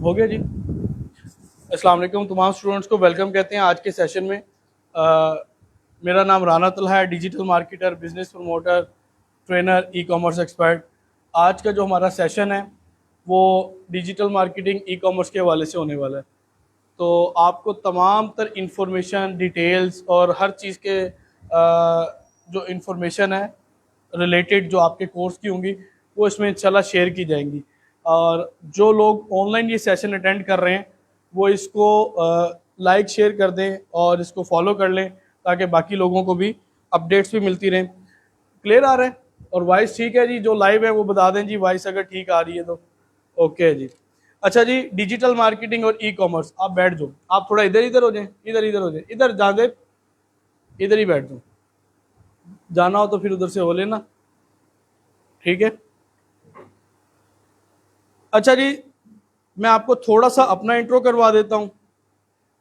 हो गया जी। अस्सलाम वालेकुम, तमाम स्टूडेंट्स को वेलकम कहते हैं आज के सेशन में। मेरा नाम राना तलहा है, digital marketer, business promoter, trainer, e commerce expert. आज का जो हमारा सेशन है वो डिजिटल मार्केटिंग, ई कॉमर्स के हवाले से होने वाला है। तो आपको तमाम तर इंफॉर्मेशन, डिटेल्स और हर चीज़ के जो इंफॉर्मेशन है रिलेटेड जो आपके कोर्स की होंगी वो इसमें इंशाल्लाह शेयर की जाएंगी। और जो लोग ऑनलाइन ये सेशन अटेंड कर रहे हैं वो इसको लाइक शेयर कर दें और इसको फॉलो कर लें ताकि बाकी लोगों को भी अपडेट्स भी मिलती रहें। क्लियर आ रहा है? और वॉइस ठीक है जी? जो लाइव है वो बता दें जी, वॉइस अगर ठीक आ रही है तो। ओके जी। अच्छा जी, डिजिटल मार्केटिंग और ई कॉमर्स, आप बैठ जाओ, आप थोड़ा इधर इधर हो जाएं, इधर इधर हो जाएं, इधर जा दे, इधर ही बैठ जाओ। जाना हो तो फिर उधर से हो लेना, ठीक है। अच्छा जी, मैं आपको थोड़ा सा अपना इंट्रो करवा देता हूँ,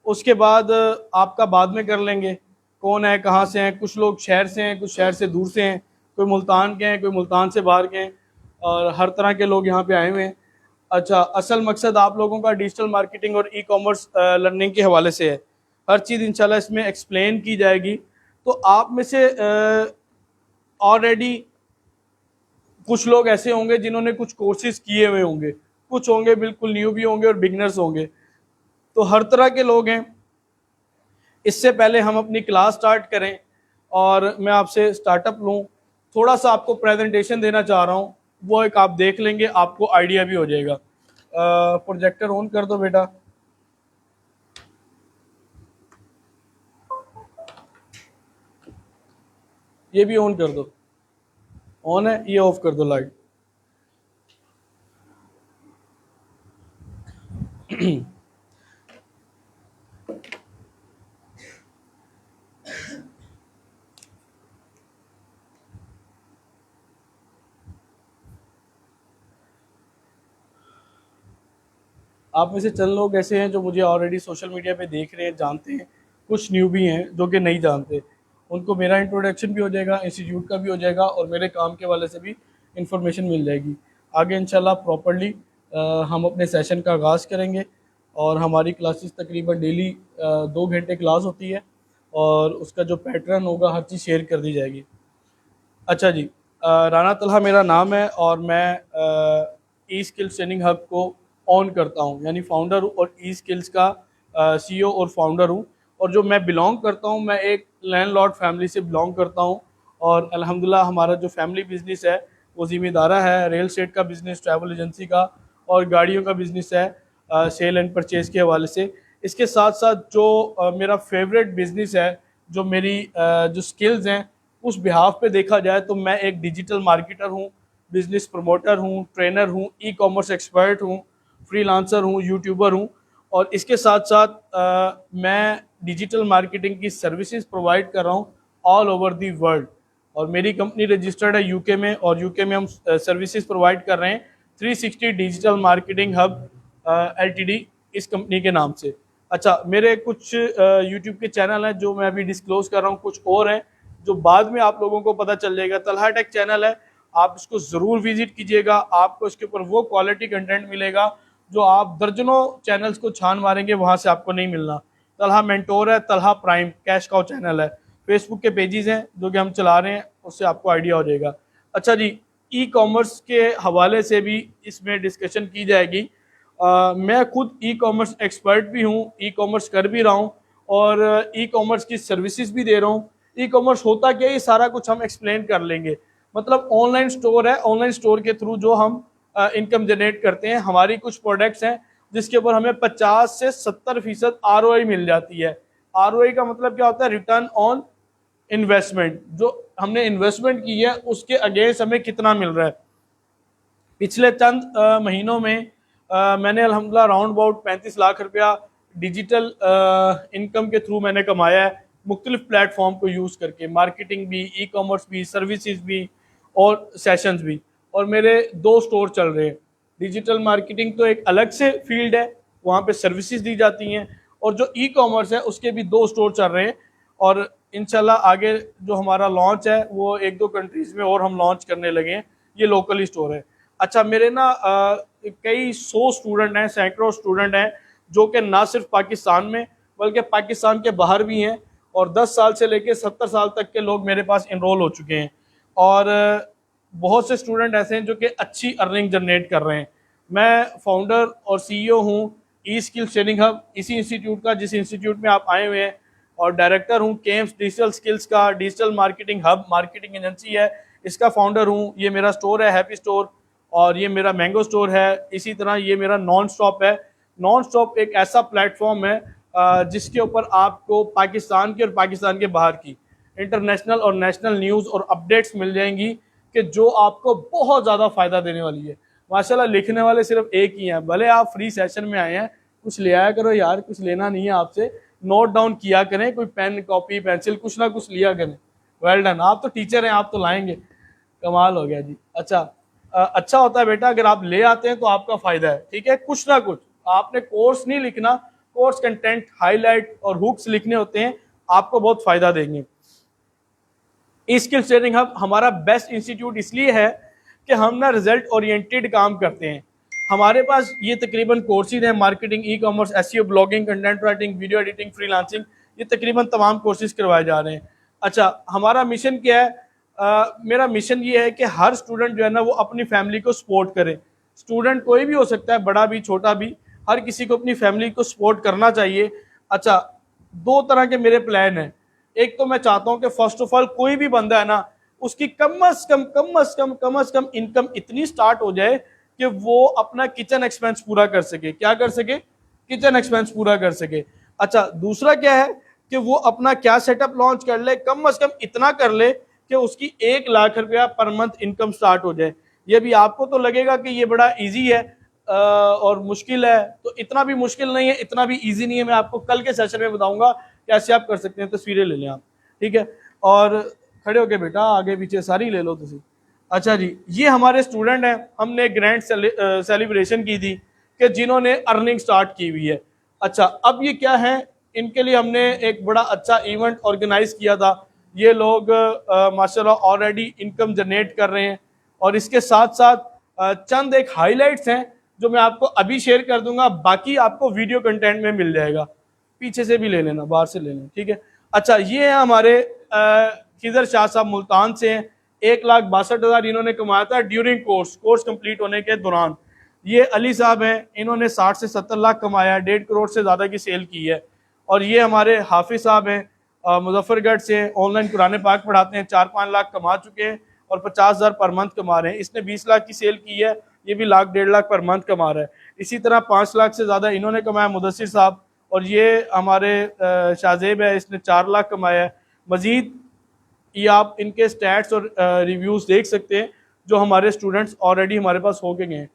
उसके बाद आपका बाद में कर लेंगे। कौन है, कहाँ से हैं? कुछ लोग शहर से हैं, कुछ शहर से दूर से हैं, कोई मुल्तान के हैं, कोई मुल्तान से बाहर के हैं, और हर तरह के लोग यहाँ पे आए हुए हैं। अच्छा, असल मकसद आप लोगों का डिजिटल मार्केटिंग और ई कॉमर्स लर्निंग के हवाले से है। हर चीज़ इंशाल्लाह इसमें एक्सप्लेन की जाएगी। तो आप में से ऑलरेडी कुछ लोग ऐसे होंगे जिन्होंने कुछ कोर्सेज किए हुए होंगे, कुछ होंगे बिल्कुल न्यू भी होंगे और बिगनर्स होंगे। तो हर तरह के लोग हैं। इससे पहले हम अपनी क्लास स्टार्ट करें और मैं आपसे स्टार्टअप लूँ, थोड़ा सा आपको प्रेजेंटेशन देना चाह रहा हूँ, वो एक आप देख लेंगे, आपको आइडिया भी हो जाएगा। प्रोजेक्टर ऑन कर दो बेटा। ये भी ऑन कर दो। ऑन है, ये ऑफ कर दो लाइट। आप में से चंद लोग ऐसे हैं जो मुझे ऑलरेडी सोशल मीडिया पे देख रहे हैं, जानते हैं। कुछ न्यू भी हैं जो कि नहीं जानते। उनको मेरा इंट्रोडक्शन भी हो जाएगा, इंस्टीट्यूट का भी हो जाएगा और मेरे काम के वाले से भी इंफॉर्मेशन मिल जाएगी। आगे इंशाल्लाह प्रॉपरली हम अपने सेशन का आगाज़ करेंगे और हमारी क्लासेस तकरीबन डेली 2 घंटे क्लास होती है और उसका जो पैटर्न होगा हर चीज़ शेयर कर दी जाएगी। अच्छा जी, राना तलहा मेरा नाम है और मैं ई स्किल्स ट्रेनिंग हब को ऑन करता हूँ, यानी फाउंडर हूँ और ई स्किल्स का सीईओ और फाउंडर हूँ। और जो मैं बिलोंग करता हूँ, मैं एक लैंडलॉर्ड फैमिली से बिलोंग करता हूँ और अल्हम्दुलिल्लाह हमारा जो फैमिली बिजनेस है वो ज़िम्मेदारा है, रियल एस्टेट का बिज़नेस, ट्रैवल एजेंसी का और गाड़ियों का बिज़नेस है सेल एंड परचेज़ के हवाले से। इसके साथ साथ जो मेरा फेवरेट बिज़नेस है, जो मेरी जो स्किल्स हैं उस बिहाफ पे देखा जाए तो मैं एक डिजिटल मार्केटर हूँ, बिजनेस प्रमोटर हूँ, ट्रेनर हूँ, ई कॉमर्स एक्सपर्ट हूँ, फ्रीलांसर हूँ, यूट्यूबर हूँ। और इसके साथ साथ मैं डिजिटल मार्केटिंग की सर्विसेज प्रोवाइड कर रहा हूँ ऑल ओवर दी वर्ल्ड। और मेरी कंपनी रजिस्टर्ड है यूके में और यूके में हम सर्विसेज प्रोवाइड कर रहे हैं 360 डिजिटल मार्केटिंग हब एलटीडी, इस कंपनी के नाम से। अच्छा, मेरे कुछ यूट्यूब के चैनल हैं जो मैं अभी डिस्क्लोज कर रहा हूँ, कुछ और हैं जो बाद में आप लोगों को पता चल जाएगा। तलहा टेक चैनल है, आप इसको ज़रूर विजिट कीजिएगा। आपको इसके ऊपर वो क्वालिटी कंटेंट मिलेगा जो आप दर्जनों चैनल्स को छान मारेंगे वहाँ से आपको नहीं मिलना। तलहा मेंटोर है, Talha prime cash cow channel है, फेसबुक के पेजेस हैं जो कि हम चला रहे हैं, उससे आपको आइडिया हो जाएगा। अच्छा जी, ई कॉमर्स के हवाले से भी इसमें डिस्कशन की जाएगी। मैं खुद ई कॉमर्स एक्सपर्ट भी हूँ, ई कॉमर्स कर भी रहा हूँ और ई कॉमर्स की सर्विसेज भी दे रहा हूँ। ई कॉमर्स होता क्या है, ये सारा कुछ हम एक्सप्लेन कर लेंगे। मतलब ऑनलाइन स्टोर है, ऑनलाइन स्टोर के थ्रू जो हम इनकम जनरेट करते हैं। हमारी कुछ प्रोडक्ट्स हैं जिसके ऊपर हमें 50 से 70% आरओआई मिल जाती है। आरओआई का मतलब क्या होता है? Return on investment. जो हमने इन्वेस्टमेंट की है उसके अगेंस्ट हमें कितना मिल रहा है। पिछले चंद महीनों में मैंने अल्हम्दुलिल्लाह राउंड अबाउट 35 लाख रुपया डिजिटल इनकम के थ्रू मैंने कमाया है, मुख्तलिफ प्लेटफॉर्म को यूज़ करके, मार्केटिंग भी, ई कॉमर्स भी, सर्विसेज भी और सेशंस भी। और मेरे 2 स्टोर चल रहे हैं। डिजिटल मार्केटिंग तो एक अलग से फील्ड है, वहाँ पे सर्विसेज दी जाती हैं, और जो ई कॉमर्स है उसके भी 2 स्टोर चल रहे हैं। और इंशाल्लाह आगे जो हमारा लॉन्च है वो 1-2 कंट्रीज़ में और हम लॉन्च करने लगे हैं। ये लोकली स्टोर है। अच्छा, मेरे ना कई 100 स्टूडेंट हैं, सैकड़ों स्टूडेंट हैं जो कि ना सिर्फ पाकिस्तान में बल्कि पाकिस्तान के बाहर भी हैं, और 10 साल से लेकर 70 साल तक के लोग मेरे पास इनरोल हो चुके हैं। और बहुत से स्टूडेंट ऐसे हैं जो कि अच्छी अर्निंग जनरेट कर रहे हैं। मैं फाउंडर और सीईओ हूँ ई स्किल्स ट्रेनिंग हब, इसी इंस्टीट्यूट का जिस इंस्टीट्यूट में आप आए हुए हैं, और डायरेक्टर हूँ केम्स डिजिटल स्किल्स का, digital marketing hub marketing agency है, इसका फाउंडर हूँ। ये मेरा स्टोर है हैप्पी स्टोर, और ये मेरा मैंगो स्टोर है। इसी तरह ये मेरा नॉन स्टॉप है। नॉन स्टॉप एक ऐसा प्लेटफॉर्म है जिसके ऊपर आपको पाकिस्तान की और पाकिस्तान के बाहर की इंटरनेशनल और नेशनल न्यूज़ और अपडेट्स मिल जाएंगी कि जो आपको बहुत ज़्यादा फ़ायदा देने वाली है। माशाल्लाह लिखने वाले सिर्फ एक ही हैं, भले आप फ्री सेशन में आए हैं, कुछ ले आया करो यार, कुछ लेना नहीं है आपसे, नोट डाउन किया करें, कोई पेन कॉपी पेंसिल कुछ ना कुछ लिया करें। वेल डन, आप तो टीचर हैं, आप तो लाएंगे, कमाल हो गया जी। अच्छा, अच्छा होता है बेटा अगर आप ले आते हैं तो आपका फ़ायदा है, ठीक है। कुछ ना कुछ आपने कोर्स नहीं लिखना, कोर्स कंटेंट हाईलाइट और हुक्स लिखने होते हैं, आपको बहुत फ़ायदा देंगे। ई स्किल्स ट्रेनिंग हब हमारा बेस्ट इंस्टीट्यूट इसलिए है कि हम ना रिजल्ट ओरिएंटेड काम करते हैं। हमारे पास ये तकरीबन कोर्सेज हैं, marketing, e commerce, SEO, blogging, content writing, video editing, freelancing, ये तकरीबन तमाम कोर्सेज करवाए जा रहे हैं। अच्छा, हमारा मिशन क्या है? मेरा मिशन ये है कि हर स्टूडेंट जो है ना वो अपनी फैमिली को सपोर्ट करे। स्टूडेंट कोई भी हो सकता है, बड़ा भी छोटा भी, हर किसी को अपनी फैमिली को सपोर्ट करना चाहिए। अच्छा, दो तरह के मेरे प्लान हैं। एक तो मैं चाहता हूं कि फर्स्ट ऑफ ऑल कोई भी बंदा है ना, उसकी कम अज कम इनकम इतनी स्टार्ट हो जाए कि वो अपना किचन एक्सपेंस पूरा कर सके। क्या कर सके? किचन एक्सपेंस पूरा कर सके। अच्छा, दूसरा क्या है कि वो अपना क्या सेटअप लॉन्च कर ले, कम अज कम इतना कर ले कि उसकी 1 लाख रुपया पर मंथ इनकम स्टार्ट हो जाए। ये भी आपको तो लगेगा कि ये बड़ा इजी है और मुश्किल है, तो इतना भी मुश्किल नहीं है, इतना भी इजी नहीं है। मैं आपको कल के सेशन में बताऊंगा कैसे आप कर सकते हैं। तस्वीरें ले लें आप, ठीक है, और खड़े होके बेटा आगे पीछे सारी ले लो तुसी। अच्छा जी, ये हमारे स्टूडेंट हैं, हमने ग्रैंड सेलिब्रेशन की थी कि जिन्होंने अर्निंग स्टार्ट की हुई है। अच्छा, अब ये क्या है, इनके लिए हमने एक बड़ा अच्छा इवेंट ऑर्गेनाइज किया था। ये लोग माशाल्लाह ऑलरेडी इनकम जनरेट कर रहे हैं, और इसके साथ साथ चंद एक हाइलाइट्स हैं जो मैं आपको अभी शेयर कर दूंगा, बाकी आपको वीडियो कंटेंट में मिल जाएगा। पीछे से भी ले लेना, बाहर से ले लेना, ठीक है। अच्छा, ये है हमारे खिजर शाह साहब, मुल्तान से हैं। 1,62,000 इन्होंने कमाया था ड्यूरिंग कोर्स कंप्लीट होने के दौरान। ये अली साहब हैं, इन्होंने 60 से 70 लाख कमाया, 1.5 करोड़ से ज़्यादा की सेल की है। और ये हमारे हाफिज साहब हैं, मुजफ्फरगढ़ से, ऑनलाइन कुरान पाक पढ़ाते हैं, 4-5 लाख कमा चुके हैं और 50,000 पर मंथ कमा रहे हैं। इसने 20 लाख की सेल की है, ये भी 1,00,000-1.5 लाख पर मंथ कमा रहा है। इसी तरह 5 लाख से ज़्यादा इन्होंने कमाया मुदस्सिर साहब, और ये हमारे शाहजेब है, इसने 4 लाख कमाया है। मज़ीद ये आप इनके स्टैट्स और रिव्यूज़ देख सकते हैं जो हमारे स्टूडेंट्स ऑलरेडी हमारे पास हो के गए हैं।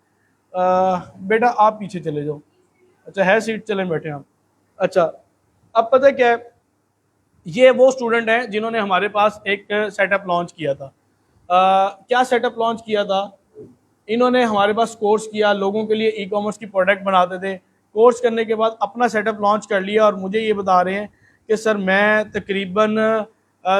बेटा आप पीछे चले जाओ। अच्छा, है सीट, चलें बैठे आप। अच्छा, अब पता है क्या है, ये वो स्टूडेंट हैं जिन्होंने हमारे पास एक सेटअप लॉन्च किया था। क्या सेटअप लॉन्च किया था? इन्होंने हमारे पास कोर्स किया, लोगों के लिए ई कॉमर्स की प्रोडक्ट बनाते थे। कोर्स करने के बाद अपना सेटअप लॉन्च कर लिया, और मुझे ये बता रहे हैं कि सर मैं तकरीबन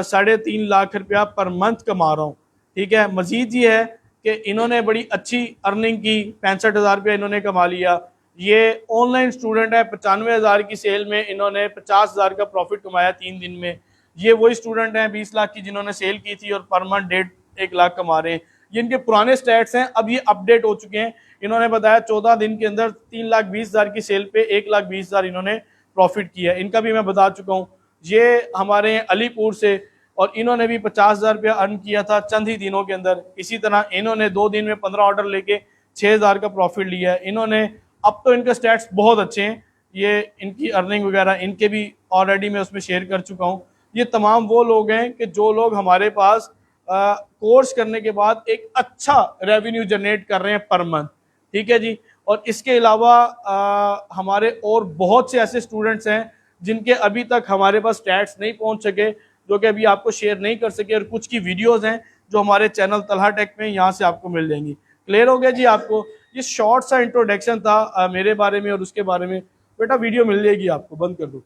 3.5 लाख रुपया पर मंथ कमा रहा हूँ, ठीक है। मज़ीद ये है कि इन्होंने बड़ी अच्छी अर्निंग की, 65,000 रुपया इन्होंने कमा लिया। ये ऑनलाइन स्टूडेंट है, 95,000 की सेल में इन्होंने 50,000 का प्रॉफिट कमाया 3 दिन में। ये वही स्टूडेंट हैं 20 लाख की जिन्होंने सेल की थी और पर मंथ 1.5 लाख कमा रहे हैं। ये इनके पुराने स्टैट्स हैं, अब ये अपडेट हो चुके हैं। इन्होंने बताया 14 दिन के अंदर 3,20,000 की सेल पे 1,20,000 इन्होंने प्रॉफिट किया है। इनका भी मैं बता चुका हूँ। ये हमारे अलीपुर से, और इन्होंने भी 50,000 रुपया अर्न किया था चंद ही दिनों के अंदर। इसी तरह इन्होंने 2 दिन में 15 ऑर्डर लेके 6,000 का प्रॉफिट लिया है इन्होंने। अब तो इनके स्टैट्स बहुत अच्छे हैं, ये इनकी अर्निंग वगैरह इनके भी ऑलरेडी मैं उसमें शेयर कर चुका हूँ। ये तमाम वो लोग हैं कि जो लोग हमारे पास कोर्स करने के बाद एक अच्छा रेवेन्यू जनरेट कर रहे हैं पर मंथ, ठीक है जी। और इसके अलावा हमारे और बहुत से ऐसे स्टूडेंट्स हैं जिनके अभी तक हमारे पास स्टैट्स नहीं पहुंच सके, जो कि अभी आपको शेयर नहीं कर सके, और कुछ की वीडियोस हैं जो हमारे चैनल तलहा टेक में यहाँ से आपको मिल जाएंगी। क्लियर हो गया जी आपको? ये शॉर्ट सा इंट्रोडक्शन था मेरे बारे में और उसके बारे में। बेटा वीडियो मिल जाएगी आपको, बंद कर दो,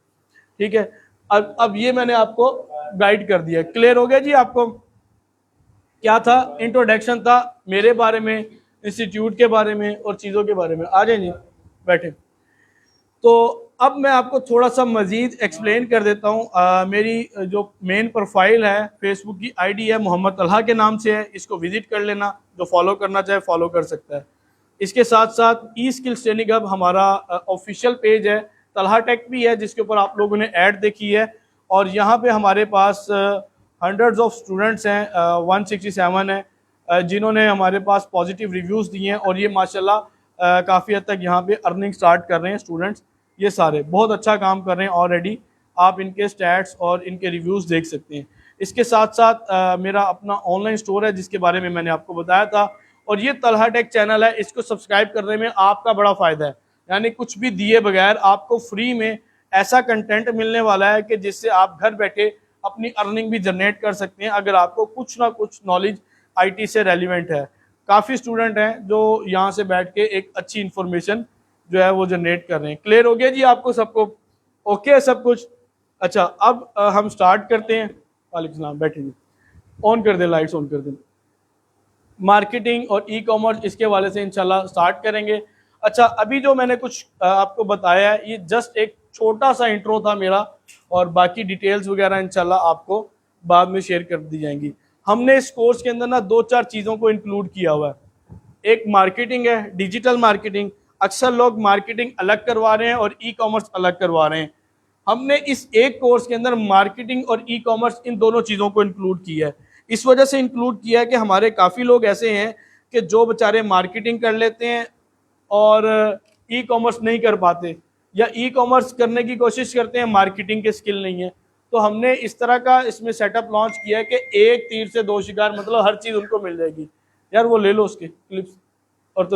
ठीक है। अब ये मैंने आपको गाइड कर दिया। क्लियर हो गया जी आपको? क्या था? इंट्रोडक्शन था मेरे बारे में, इंस्टीट्यूट के बारे में और चीज़ों के बारे में। आ जाए जी, बैठे। तो अब मैं आपको थोड़ा सा मज़ीद एक्सप्लेन कर देता हूँ। मेरी जो मेन प्रोफाइल है, फेसबुक की आईडी है, मोहम्मद तलहा के नाम से है, इसको विज़िट कर लेना। जो फॉलो करना चाहे फॉलो कर सकता है। इसके साथ साथ ई स्किल्स ट्रेनिंग हब हमारा ऑफिशियल पेज है, तलहा टेक भी है, जिसके ऊपर आप लोगों ने ऐड देखी है। और यहाँ पे हमारे पास हंड्रेड्स ऑफ स्टूडेंट्स हैं, 167 है, जिन्होंने हमारे पास पॉजिटिव रिव्यूज़ दिए हैं। और ये माशाल्लाह काफ़ी हद तक यहाँ पे अर्निंग स्टार्ट कर रहे हैं स्टूडेंट्स। ये सारे बहुत अच्छा काम कर रहे हैं ऑलरेडी। आप इनके स्टैट्स और इनके रिव्यूज़ देख सकते हैं। इसके साथ साथ मेरा अपना ऑनलाइन स्टोर है, जिसके बारे में मैंने आपको बताया था। और ये तलहा टेक चैनल है, इसको सब्सक्राइब करने में आपका बड़ा फ़ायदा है। यानी कुछ भी दिए बगैर आपको फ्री में ऐसा कंटेंट मिलने वाला है कि जिससे आप घर बैठे अपनी अर्निंग भी जनरेट कर सकते हैं, अगर आपको कुछ ना कुछ नॉलेज आईटी से रेलिवेंट है। काफ़ी स्टूडेंट हैं जो यहाँ से बैठ के एक अच्छी इन्फॉर्मेशन जो है वो जनरेट कर रहे हैं। क्लियर हो गया जी आपको सबको? ओके है सब कुछ? अच्छा, अब हम स्टार्ट करते हैं। वालेकुम सलाम, बैठे जी। ऑन कर दें, लाइट्स ऑन कर दें। मार्केटिंग और ई कॉमर्स इसके वाले से इंशाल्लाह स्टार्ट करेंगे। अच्छा, अभी जो मैंने कुछ आपको बताया है, ये जस्ट एक छोटा सा इंट्रो था मेरा, और बाकी डिटेल्स वगैरह इंशाल्लाह आपको बाद में शेयर कर दी जाएंगी। हमने इस कोर्स के अंदर ना 2-4 चीज़ों को इंक्लूड किया हुआ है। एक मार्केटिंग है, डिजिटल मार्केटिंग। अक्सर लोग मार्केटिंग अलग करवा रहे हैं और ई कॉमर्स अलग करवा रहे हैं। हमने इस एक कोर्स के अंदर मार्केटिंग और ई कॉमर्स इन दोनों चीज़ों को इंक्लूड किया है। इस वजह से इंक्लूड किया है कि हमारे काफ़ी लोग ऐसे हैं कि जो बेचारे मार्केटिंग कर लेते हैं और ई कॉमर्स नहीं कर पाते, या ई कॉमर्स करने की कोशिश करते हैं, मार्केटिंग के स्किल नहीं है। तो हमने इस तरह का इसमें सेटअप लॉन्च किया है कि एक तीर से दो शिकार, मतलब हर चीज़ उनको मिल जाएगी। यार वो ले लो उसके क्लिप्स और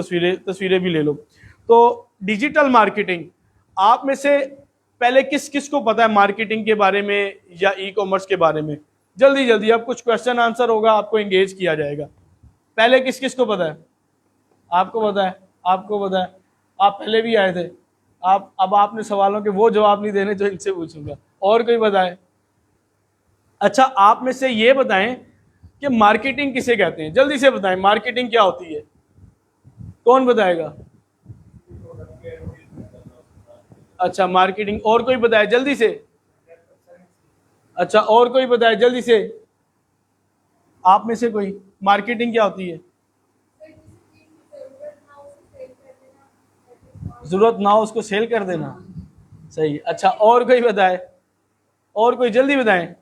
तस्वीरें भी ले लो। तो डिजिटल मार्केटिंग, आप में से पहले किस किस को पता है मार्केटिंग के बारे में या ई कॉमर्स के बारे में? जल्दी जल्दी, अब कुछ क्वेश्चन आंसर होगा, आपको एंगेज किया जाएगा। पहले किस किस को पता है? आपको पता है? आपको पता है? आप पहले भी आए थे। आप अब आपने सवालों के वो जवाब नहीं देने जो इनसे पूछूंगा। और कोई बताए? अच्छा, आप में से ये बताएं कि मार्केटिंग किसे कहते हैं? जल्दी से बताएं, मार्केटिंग क्या होती है? कौन बताएगा? अच्छा, मार्केटिंग। और कोई बताए जल्दी से? अच्छा, और कोई बताए जल्दी से? आप में से कोई, मार्केटिंग क्या होती है? जरूरत ना हो उसको सेल कर देना। सही। अच्छा, और कोई बताए? और कोई जल्दी बताएं।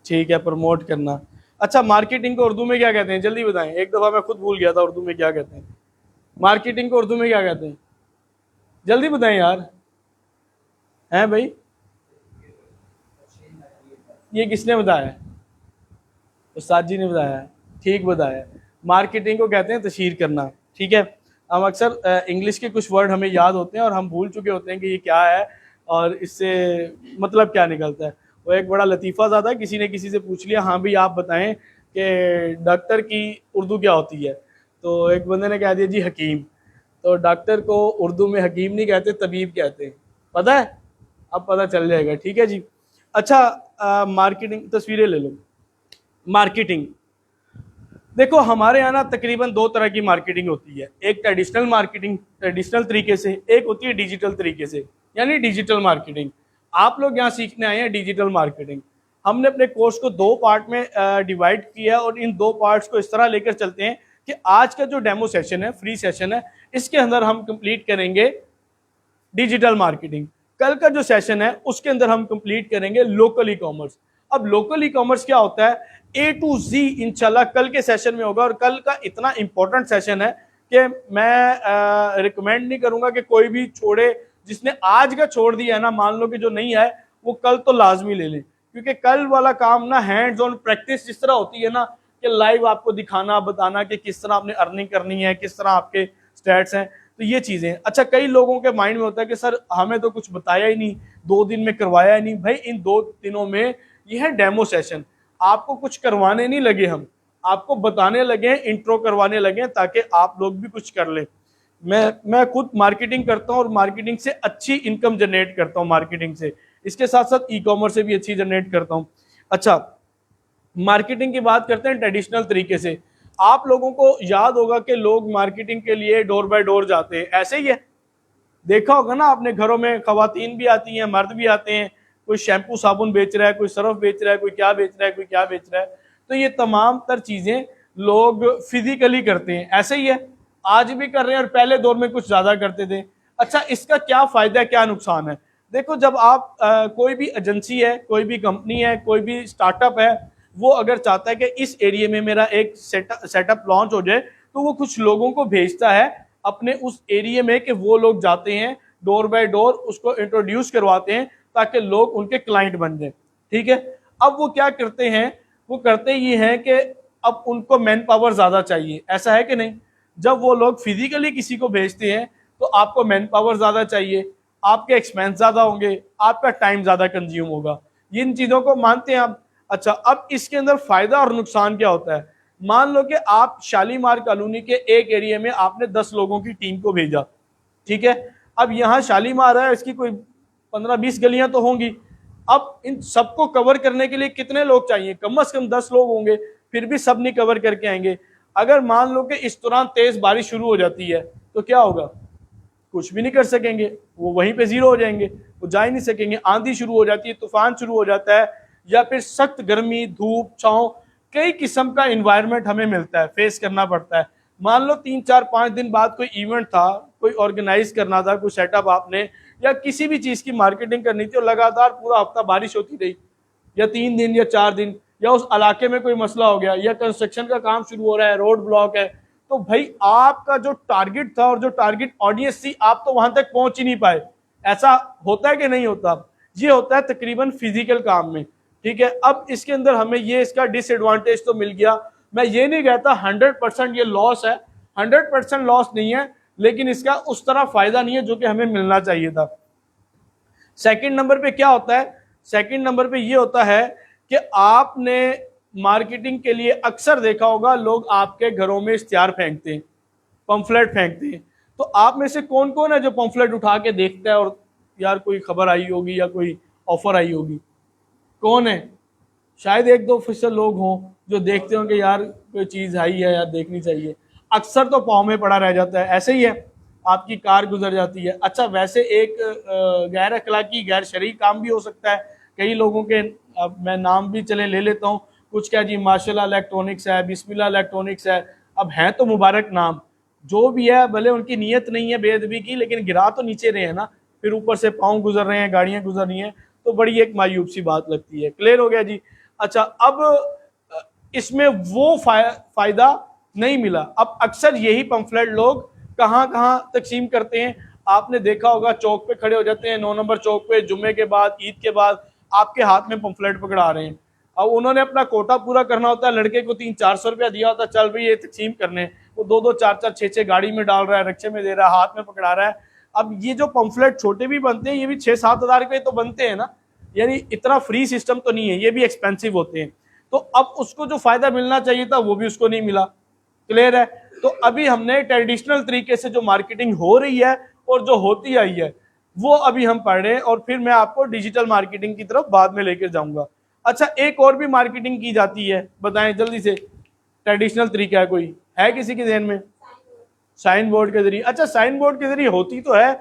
ठीक है, प्रमोट करना। अच्छा, मार्केटिंग को उर्दू में क्या कहते हैं? जल्दी बताएं। एक दफ़ा मैं खुद भूल गया था उर्दू में क्या कहते हैं। मार्केटिंग को उर्दू में क्या कहते हैं? जल्दी बताएं यार। हैं भाई? ये किसने बताया? उस्ताद जी ने बताया। ठीक बताया। मार्केटिंग को कहते हैं तशहीर करना। ठीक है। हम अक्सर इंग्लिश के कुछ वर्ड हमें याद होते हैं और हम भूल चुके होते हैं कि ये क्या है और इससे मतलब क्या निकलता है। वो एक बड़ा लतीफ़ा ज़्यादा, किसी ने किसी से पूछ लिया, हाँ भाई आप बताएं कि डॉक्टर की उर्दू क्या होती है? तो एक बंदे ने कह दिया जी हकीम। तो डॉक्टर को उर्दू में हकीम नहीं कहते, तबीब कहते हैं। पता है? अब पता चल जाएगा। ठीक है जी। अच्छा, मार्केटिंग, तस्वीरें ले लो। मार्केटिंग देखो, हमारे यहाँ ना तकरीबन 2 तरह की मार्केटिंग होती है। एक ट्रेडिशनल मार्केटिंग, ट्रेडिशनल तरीके से, एक होती है डिजिटल तरीके से, यानी डिजिटल मार्केटिंग। आप लोग यहाँ सीखने आए हैं डिजिटल मार्केटिंग। हमने अपने कोर्स को 2 पार्ट में डिवाइड किया है और इन 2 पार्ट्स को इस तरह लेकर चलते हैं कि आज का जो डेमो सेशन है, फ्री सेशन है, इसके अंदर हम कंप्लीट करेंगे डिजिटल मार्केटिंग। कल का जो सेशन है उसके अंदर हम कंप्लीट करेंगे लोकल ई कॉमर्स। अब लोकल ई कॉमर्स क्या होता है, ए टू जी इंशाल्लाह कल के सेशन में होगा। और कल का इतना इंपॉर्टेंट सेशन है कि मैं रिकमेंड नहीं करूंगा कि कोई भी छोड़े। जिसने आज का छोड़ दिया है ना, मान लो कि जो नहीं है, वो कल तो लाजमी ले लें, क्योंकि कल वाला काम ना हैंड्स ऑन प्रैक्टिस जिस तरह होती है ना, कि लाइव आपको दिखाना बताना कि किस तरह आपने अर्निंग करनी है, किस तरह आपके स्टैट्स हैं, तो ये चीज़ें। अच्छा, कई लोगों के माइंड में होता है कि सर हमें तो कुछ बताया ही नहीं, 2 दिन में करवाया ही नहीं। भाई इन 2 दिनों में ये है डेमो सेशन, आपको कुछ करवाने नहीं लगे, हम आपको बताने लगे, इंट्रो करवाने लगे, ताकि आप लोग भी कुछ कर लें। मैं खुद मार्केटिंग करता हूँ और मार्केटिंग से अच्छी इनकम जनरेट करता हूँ मार्केटिंग से। इसके साथ साथ ई कॉमर्स से भी अच्छी जनरेट करता हूँ। अच्छा, मार्केटिंग की बात करते हैं ट्रेडिशनल तरीके से। आप लोगों को याद होगा कि लोग मार्केटिंग के लिए डोर बाय डोर जाते हैं, ऐसे ही है। देखा होगा ना आपने, घरों में खवातीन भी आती हैं, मर्द भी आते हैं, कोई शैम्पू साबुन बेच रहा है, कोई सरफ बेच रहा है, कोई क्या बेच रहा है, कोई क्या बेच रहा है। तो ये तमाम तर चीजें लोग फिजिकली करते हैं, ऐसे ही है, आज भी कर रहे हैं और पहले दौर में कुछ ज्यादा करते थे। अच्छा, इसका क्या फायदा है, क्या नुकसान है? देखो, जब आप कोई भी एजेंसी है, कोई भी कंपनी है, कोई भी स्टार्टअप है, वो अगर चाहता है कि इस एरिया में मेरा एक सेटअप लॉन्च हो जाए, तो वो कुछ लोगों को भेजता है अपने उस एरिया में, कि वो लोग जाते हैं डोर बाय डोर, उसको इंट्रोड्यूस करवाते हैं ताकि लोग उनके क्लाइंट बन जाए। ठीक है, अब वो क्या करते हैं, वो करते ये हैं कि अब उनको मैन पावर ज्यादा चाहिए, ऐसा है कि नहीं? जब वो लोग फिजिकली किसी को भेजते हैं तो आपको मैन पावर ज्यादा चाहिए, आपके एक्सपेंस ज्यादा होंगे, आपका टाइम ज्यादा कंज्यूम होगा। इन चीजों को मानते हैं आप? अच्छा, अब इसके अंदर फायदा और नुकसान क्या होता है? मान लो कि आप शालीमार कॉलोनी के एक एरिया में आपने 10 लोगों की टीम को भेजा, ठीक है। अब यहाँ शालीमार है, इसकी कोई 15-20 गलियां तो होंगी। अब इन सबको कवर करने के लिए कितने लोग चाहिए? कम से कम 10 लोग होंगे, फिर भी सब नहीं कवर करके आएंगे। अगर मान लो कि इस दौरान तेज बारिश शुरू हो जाती है तो क्या होगा? कुछ भी नहीं कर सकेंगे, वो वहीं पे जीरो हो जाएंगे, वो जा ही नहीं सकेंगे। आंधी शुरू हो जाती है, तूफान शुरू हो जाता है, या फिर सख्त गर्मी, धूप, छांव, कई किस्म का इन्वायरमेंट हमें मिलता है, फेस करना पड़ता है। मान लो 3-4-5 दिन बाद कोई इवेंट था, कोई ऑर्गेनाइज करना था, कोई सेटअप आपने, या किसी भी चीज की मार्केटिंग करनी थी, और लगातार पूरा हफ्ता बारिश होती रही, या 3 दिन या 4 दिन, या उस इलाके में कोई मसला हो गया, या कंस्ट्रक्शन का काम शुरू हो रहा है, रोड ब्लॉक है, तो भाई आपका जो टारगेट था और जो टारगेट ऑडियंस थी, आप तो वहां तक पहुंच ही नहीं पाए। ऐसा होता है कि नहीं होता? ये होता है तकरीबन फिजिकल काम में। ठीक है, अब इसके अंदर हमें ये इसका डिसएडवांटेज तो मिल गया। मैं ये नहीं कहता 100% ये लॉस है, 100% लॉस नहीं है, लेकिन इसका उस तरह फायदा नहीं है जो कि हमें मिलना चाहिए था। सेकंड नंबर पे क्या होता है? सेकंड नंबर पे ये होता है कि आपने मार्केटिंग के लिए अक्सर देखा होगा लोग आपके घरों में इश्तिहार फेंकते हैं, पंफलेट फेंकते हैं। तो आप में से कौन कौन है जो पंफलेट उठा के देखता है और यार कोई खबर आई होगी या कोई ऑफर आई होगी? कौन है? शायद 1-2% लोग हों जो देखते हों कि यार कोई चीज़ आई है यार, देखनी चाहिए। अक्सर तो पाँव में पड़ा रह जाता है, ऐसे ही है, आपकी कार गुजर जाती है। अच्छा, वैसे एक गैर अखलाकी, गैर शरई काम भी हो सकता है कई लोगों के। अब मैं नाम भी चले ले लेता हूँ, कुछ क्या जी, माशाल्लाह इलेक्ट्रॉनिक्स है, बिस्मिल्लाह इलेक्ट्रॉनिक्स है। अब हैं तो मुबारक नाम, जो भी है, भले उनकी नीयत नहीं है बेअदबी की, लेकिन गिरा तो नीचे रहे हैं ना, फिर ऊपर से पाँव गुजर रहे हैं, गाड़ियाँ गुजर रही हैं, तो बड़ी एक मायूब सी बात लगती है। क्लियर हो गया जी? अच्छा, अब इसमें वो फायदा नहीं मिला। अब अक्सर यही पंफलेट लोग कहाँ कहाँ तकसीम करते हैं, आपने देखा होगा, चौक पे खड़े हो जाते हैं, 9 नंबर चौक पे, जुम्मे के बाद, ईद के बाद, आपके हाथ में पंफलेट पकड़ा रहे हैं। अब उन्होंने अपना कोटा पूरा करना होता है, लड़के को 300-400 रुपया दिया होता है, चल भाई ये तकसीम करने, वो 2-2, 4-4, 6-6 गाड़ी में डाल रहा है, रक्शे में दे रहा है, हाथ में पकड़ा रहा है। अब ये जो पंफलेट छोटे भी बनते हैं, ये भी 6-7 हज़ार के तो बनते हैं ना, यानी इतना फ्री सिस्टम तो नहीं है, ये भी एक्सपेंसिव होते हैं। तो अब उसको जो फायदा मिलना चाहिए था वो भी उसको नहीं मिला। क्लियर है? तो अभी हमने ट्रेडिशनल तरीके से जो मार्केटिंग हो रही है और जो होती आई है वो अभी हम पढ़ रहे हैं, और फिर मैं आपको डिजिटल मार्केटिंग की तरफ बाद में लेकर जाऊंगा। अच्छा, एक और भी मार्केटिंग की जाती है, बताएं जल्दी से, ट्रेडिशनल तरीका है कोई है किसी के ध्यान में? साइन बोर्ड के जरिए। अच्छा, साइन बोर्ड के जरिए होती तो है,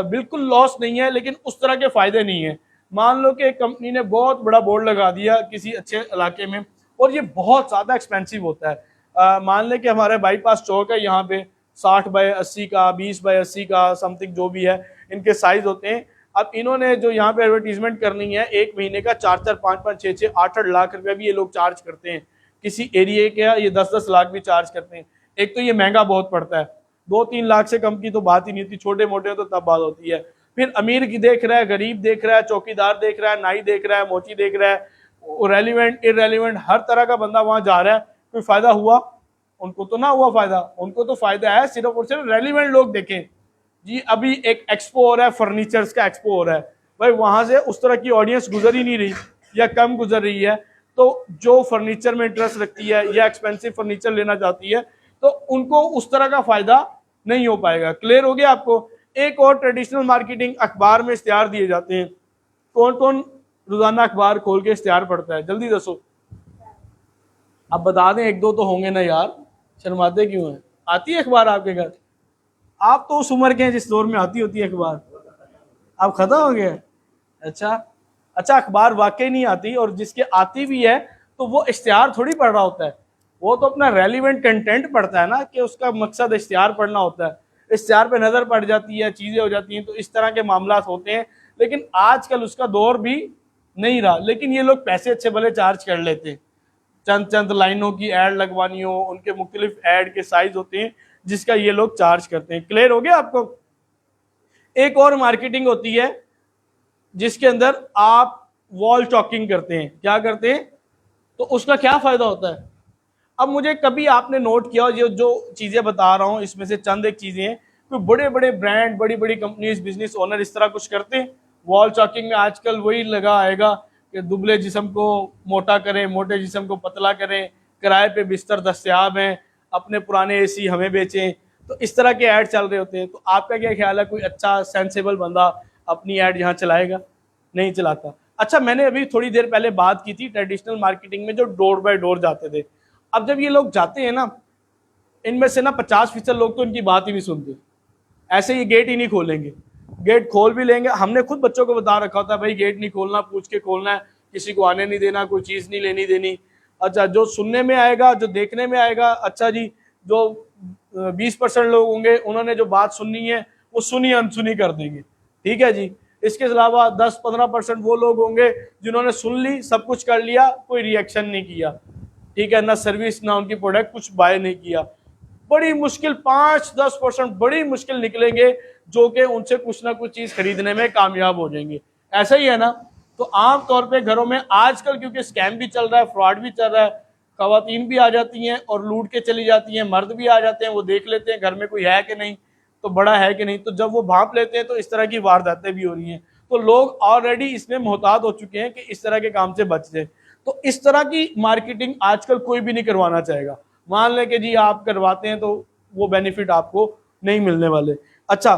बिल्कुल लॉस नहीं है, लेकिन उस तरह के फायदे नहीं है। मान लो कि एक कंपनी ने बहुत बड़ा बोर्ड लगा दिया किसी अच्छे इलाके में, और ये बहुत ज़्यादा एक्सपेंसिव होता है। मान लें कि हमारे बाईपास चौक है, यहाँ पे 60x80 का, 20x80 का, समथिंग जो भी है इनके साइज होते हैं। अब इन्होंने जो यहाँ पे एडवर्टीजमेंट करनी है, एक महीने का 4-4, 5-5, 6-6, 8-8 लाख रुपया भी ये लोग चार्ज करते हैं। किसी एरिया के ये 10-10 लाख भी चार्ज करते हैं। एक तो ये महंगा बहुत पड़ता है, 2-3 लाख से कम की तो बात ही नहीं होती, छोटे मोटे तो तब बात होती है। फिर अमीर की देख रहा है, गरीब देख रहा है, चौकीदार देख रहा है, नाई देख रहा है, मोची देख रहा है, रेलिवेंट इरेलीवेंट हर तरह का बंदा वहां जा रहा है। कोई फायदा हुआ? उनको तो ना हुआ फायदा। उनको तो फायदा है सिर्फ और सिर्फ रेलिवेंट लोग देखें जी। अभी एक एक्सपो हो रहा है, फर्नीचर्स का एक्सपो हो रहा है, भाई वहां से उस तरह की ऑडियंस गुजर ही नहीं रही या कम गुजर रही है। तो जो फर्नीचर में इंटरेस्ट रखती है या एक्सपेंसिव फर्नीचर लेना चाहती है, तो उनको उस तरह का फायदा नहीं हो पाएगा। क्लियर हो गया आपको? एक और ट्रेडिशनल मार्केटिंग, अखबार में इश्तिहार दिए जाते हैं। कौन कौन रोजाना अखबार खोल के इश्तिहार पढ़ता है? जल्दी दसो। आप बता दें, एक दो तो होंगे ना यार, शर्माते क्यों हैं? आती है अखबार आपके घर? आप तो उस उम्र के हैं जिस दौर में आती होती है अखबार, आप खत्म हो गए। अच्छा, अच्छा, अखबार वाकई नहीं आती, और जिसके आती भी है तो वो इश्तिहार थोड़ी पढ़ रहा होता है, वो तो अपना रेलिवेंट कंटेंट पढ़ता है ना, कि उसका मकसद इश्तिहार पढ़ना होता है, इश्तिहार पे नज़र पड़ जाती है, चीज़ें हो जाती हैं, तो इस तरह के मामला होते हैं। लेकिन आजकल उसका दौर भी नहीं रहा, लेकिन ये लोग पैसे अच्छे भले चार्ज कर लेते हैं, चंद चंद लाइनों की एड लगवानी हो, उनके मुख्तलिफ एड के साइज होते हैं जिसका ये लोग चार्ज करते हैं। क्लियर हो गया आपको? एक और मार्केटिंग होती है जिसके अंदर आप वॉल चॉकिंग करते हैं। क्या करते हैं? तो उसका क्या फायदा होता है? अब मुझे कभी आपने नोट किया, जो जो चीजें बता रहा हूं इसमें से चंद एक चीजें हैं, कोई बड़े बड़े ब्रांड, बड़ी बड़ी कंपनीज, बिजनेस ओनर इस तरह कुछ करते हैं? वॉल चॉकिंग में आजकल वही लगा आएगा कि दुबले जिस्म को मोटा करें, मोटे जिस्म को पतला करें, किराए पे बिस्तर दस्तयाब हैं, अपने पुराने एसी हमें बेचें, तो इस तरह के ऐड चल रहे होते हैं। तो आपका क्या ख्याल है, कोई अच्छा सेंसेबल बंदा अपनी ऐड यहाँ चलाएगा? नहीं चलाता। अच्छा, मैंने अभी थोड़ी देर पहले बात की थी ट्रेडिशनल मार्केटिंग में जो डोर बाय डोर जाते थे। अब जब ये लोग जाते हैं ना, इनमें से ना 50% लोग तो इनकी बात ही नहीं सुनते, ऐसे ये गेट ही नहीं खोलेंगे। गेट खोल भी लेंगे, हमने खुद बच्चों को बता रखा होता है भाई गेट नहीं खोलना, पूछ के खोलना है, किसी को आने नहीं देना, कोई चीज़ नहीं लेनी देनी। अच्छा, जो सुनने में आएगा, जो देखने में आएगा, अच्छा जी, जो 20% लोग होंगे उन्होंने जो बात सुननी है वो सुनी अनसुनी कर देंगे, ठीक है जी। इसके अलावा 10-15% वो लोग होंगे जिन्होंने सुन ली, सब कुछ कर लिया, कोई रिएक्शन नहीं किया, ठीक है, ना सर्विस ना उनकी प्रोडक्ट कुछ बाय नहीं किया। बड़ी मुश्किल 5-10% बड़ी मुश्किल निकलेंगे जो कि उनसे कुछ ना कुछ चीज खरीदने में कामयाब हो जाएंगे। ऐसा ही है ना? तो आम तौर पे घरों में आजकल क्योंकि स्कैम भी चल रहा है, फ्रॉड भी चल रहा है, खवातीन भी आ जाती हैं और लूट के चली जाती हैं, मर्द भी आ जाते हैं, वो देख लेते हैं घर में कोई है कि नहीं, तो बड़ा है कि नहीं, तो जब वो भांप लेते हैं तो इस तरह की वारदातें भी हो रही हैं। तो लोग ऑलरेडी इसमें मोहतात हो चुके हैं कि इस तरह के काम से बच जाए। तो इस तरह की मार्केटिंग आजकल कोई भी नहीं करवाना चाहेगा। मान लें कि जी आप करवाते हैं तो वो बेनिफिट आपको नहीं मिलने वाले। अच्छा,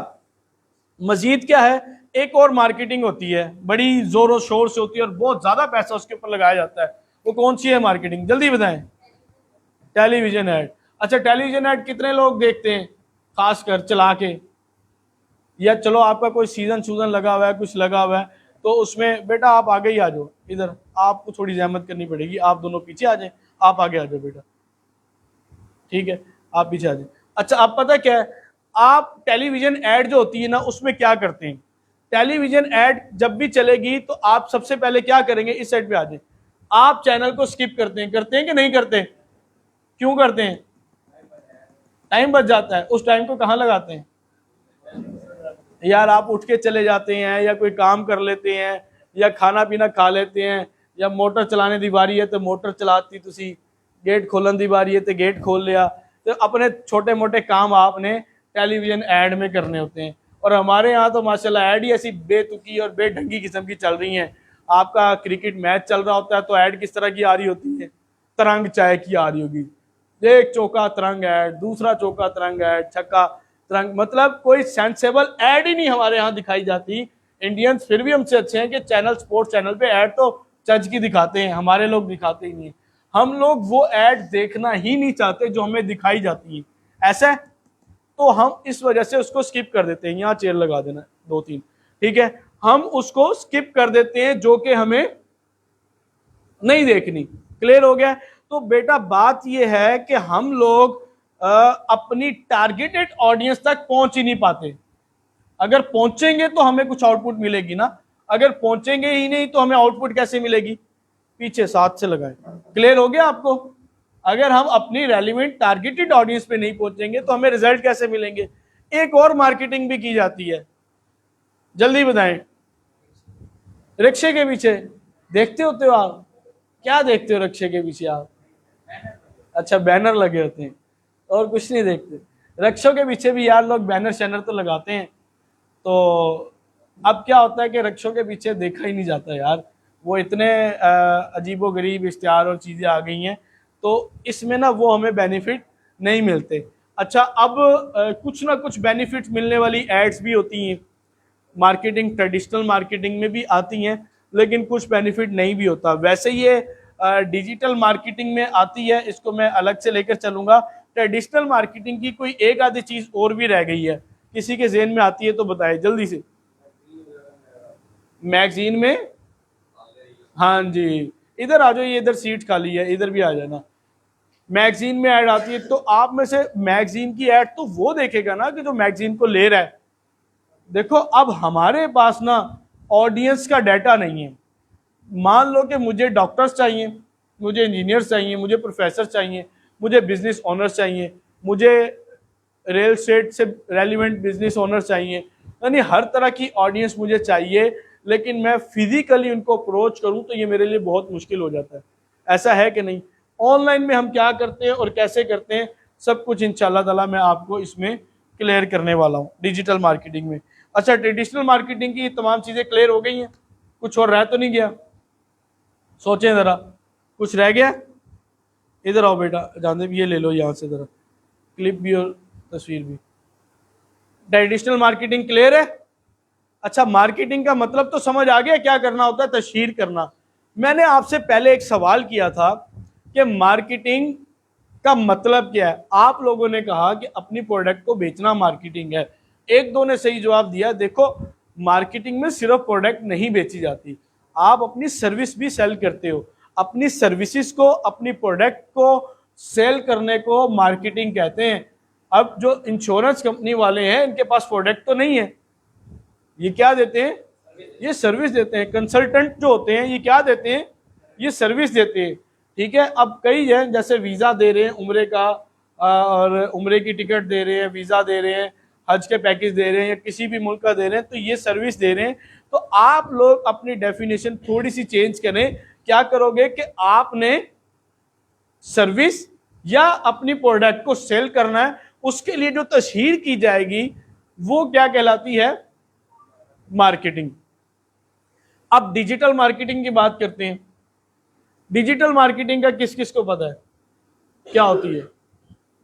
मजीद क्या है, एक और मार्केटिंग होती है, बड़ी जोरों शोर से होती है और बहुत ज्यादा पैसा उसके ऊपर लगाया जाता है। वो कौन सी है मार्केटिंग, जल्दी बताएं? Television add. अच्छा, टेलीविजन ऐड कितने लोग देखते हैं खासकर चला के? या चलो आपका कोई सीजन सूजन लगा हुआ है, कुछ लगा हुआ है, तो उसमें बेटा आप आगे ही आ जाओ, इधर आपको थोड़ी जहमत करनी पड़ेगी, आप दोनों पीछे आ जाए, आप आगे आ जाओ बेटा, ठीक है, आप पीछे आ जाए। अच्छा, आप पता क्या है, आप टेलीविजन ऐड जो होती है ना उसमें क्या करते हैं, टेलीविजन ऐड जब भी चलेगी तो आप सबसे पहले क्या करेंगे, इस साइड पे आ जाए, आप चैनल को स्किप करते हैं कि नहीं करते? क्यों करते हैं? टाइम बच जाता है। उस टाइम को कहाँ लगाते हैं यार? आप उठ के चले जाते हैं या कोई काम कर लेते हैं या खाना पीना खा लेते हैं या मोटर चलाने की बारी है तो मोटर चलाती, तुसी गेट खोलन की बारी है तो गेट खोल लिया। तो अपने छोटे मोटे काम आपने टेलीविजन ऐड में करने होते हैं। और हमारे यहाँ तो माशाल्लाह ऐड ही ऐसी बेतुकी और बेढंगी किस्म की चल रही हैं। आपका क्रिकेट मैच चल रहा होता है तो ऐड किस तरह की आ रही होती है? तरंग चाय की आ रही होगी, एक चौका तरंग ऐड, दूसरा चौका तरंग ऐड, छक्का तरंग, मतलब कोई सेंसेबल ऐड ही नहीं हमारे यहाँ दिखाई जाती। इंडियंस फिर भी हमसे अच्छे हैं कि चैनल, स्पोर्ट्स चैनल पे ऐड तो चज की दिखाते हैं, हमारे लोग दिखाते ही नहीं। हम लोग वो ऐड देखना ही नहीं चाहते जो हमें दिखाई जाती है, ऐसा है? तो हम इस वजह से उसको स्किप कर देते हैं। यहाँ चेयर लगा देना 2-3, ठीक है, हम उसको स्किप कर देते हैं जो कि हमें नहीं देखनी। क्लियर हो गया? तो बेटा बात यह है कि हम लोग अपनी टारगेटेड ऑडियंस तक पहुंच ही नहीं पाते। अगर पहुंचेंगे तो हमें कुछ आउटपुट मिलेगी ना, अगर पहुंचेंगे ही नहीं तो हमें आउटपुट कैसे मिलेगी? पीछे साथ से लगाए। क्लियर हो गया आपको? अगर हम अपनी रेलिवेंट टारगेटेड ऑडियंस पे नहीं पहुंचेंगे तो हमें रिजल्ट कैसे मिलेंगे? एक और मार्केटिंग भी की जाती है, जल्दी बताएं। रिक्शे के पीछे देखते होते हो आप? क्या देखते हो रिक्शे के पीछे आप? अच्छा, बैनर लगे होते हैं और कुछ नहीं देखते। रिक्शों के पीछे भी यार लोग बैनर शैनर तो लगाते हैं। तो अब क्या होता है कि रिक्शों के पीछे देखा ही नहीं जाता यार, वो इतने अजीबो गरीब इश्तिहार और चीज़ें आ गई हैं, तो इसमें ना वो हमें बेनिफिट नहीं मिलते। अच्छा, अब कुछ ना कुछ बेनिफिट मिलने वाली एड्स भी होती हैं, मार्केटिंग, ट्रेडिशनल मार्केटिंग में भी आती हैं, लेकिन कुछ बेनिफिट नहीं भी होता। वैसे ये डिजिटल मार्केटिंग में आती है, इसको मैं अलग से लेकर चलूंगा। ट्रेडिशनल मार्केटिंग की कोई एक आधी चीज और भी रह गई है, किसी के ज़हन में आती है तो बताए जल्दी से। मैगजीन में, हाँ जी, इधर आ जाओ, ये इधर सीट खाली है, इधर भी आ जाना। मैगजीन में ऐड आती है, तो आप में से मैगजीन की ऐड तो वो देखेगा ना कि जो मैगजीन को ले रहा है। देखो अब हमारे पास ना ऑडियंस का डाटा नहीं है। मान लो कि मुझे डॉक्टर्स चाहिए, मुझे इंजीनियर्स चाहिए, मुझे प्रोफेसर चाहिए, मुझे बिजनेस ओनर्स चाहिए, मुझे रियल एस्टेट से रेलिवेंट बिजनेस ओनर्स चाहिए, यानी हर तरह की ऑडियंस मुझे चाहिए, लेकिन मैं फिजिकली उनको अप्रोच करूं तो ये मेरे लिए बहुत मुश्किल हो जाता है। ऐसा है कि नहीं? ऑनलाइन में हम क्या करते हैं और कैसे करते हैं, सब कुछ इंशाल्लाह ताला मैं आपको इसमें क्लियर करने वाला हूँ डिजिटल मार्केटिंग में। अच्छा, ट्रेडिशनल मार्केटिंग की तमाम चीज़ें क्लियर हो गई हैं, कुछ और रह तो नहीं गया? सोचें ज़रा, कुछ रह गया? इधर आओ बेटा, जानते भी ये ले लो यहाँ से ज़रा क्लिप भी और तस्वीर भी। ट्रेडिशनल मार्केटिंग क्लियर है? अच्छा, मार्केटिंग का मतलब तो समझ आ गया, क्या करना होता है? तशहीर करना। मैंने आपसे पहले एक सवाल किया था कि मार्केटिंग का मतलब क्या है। आप लोगों ने कहा कि अपनी प्रोडक्ट को बेचना मार्केटिंग है। एक दो ने सही जवाब दिया। देखो, मार्केटिंग में सिर्फ प्रोडक्ट नहीं बेची जाती, आप अपनी सर्विस भी सेल करते हो। अपनी सर्विसेज को, अपनी प्रोडक्ट को सेल करने को मार्केटिंग कहते हैं। अब जो इंश्योरेंस कंपनी वाले हैं, इनके पास प्रोडक्ट तो नहीं है, ये क्या देते हैं? ये सर्विस देते हैं। कंसल्टेंट जो होते हैं ये क्या देते हैं? ये सर्विस देते हैं। ठीक है, अब कई हैं जैसे वीज़ा दे रहे हैं उम्रे का, और उम्रे की टिकट दे रहे हैं, वीज़ा दे रहे हैं, हज के पैकेज दे रहे हैं, या किसी भी मुल्क का दे रहे हैं, तो ये सर्विस दे रहे हैं। तो आप लोग अपनी डेफिनेशन थोड़ी सी चेंज करें। क्या करोगे कि आपने सर्विस या अपनी प्रोडक्ट को सेल करना है, उसके लिए जो तशहीर की जाएगी वो क्या कहलाती है? मार्केटिंग। अब डिजिटल मार्केटिंग की बात करते हैं। डिजिटल मार्केटिंग का किस किस को पता है क्या होती है?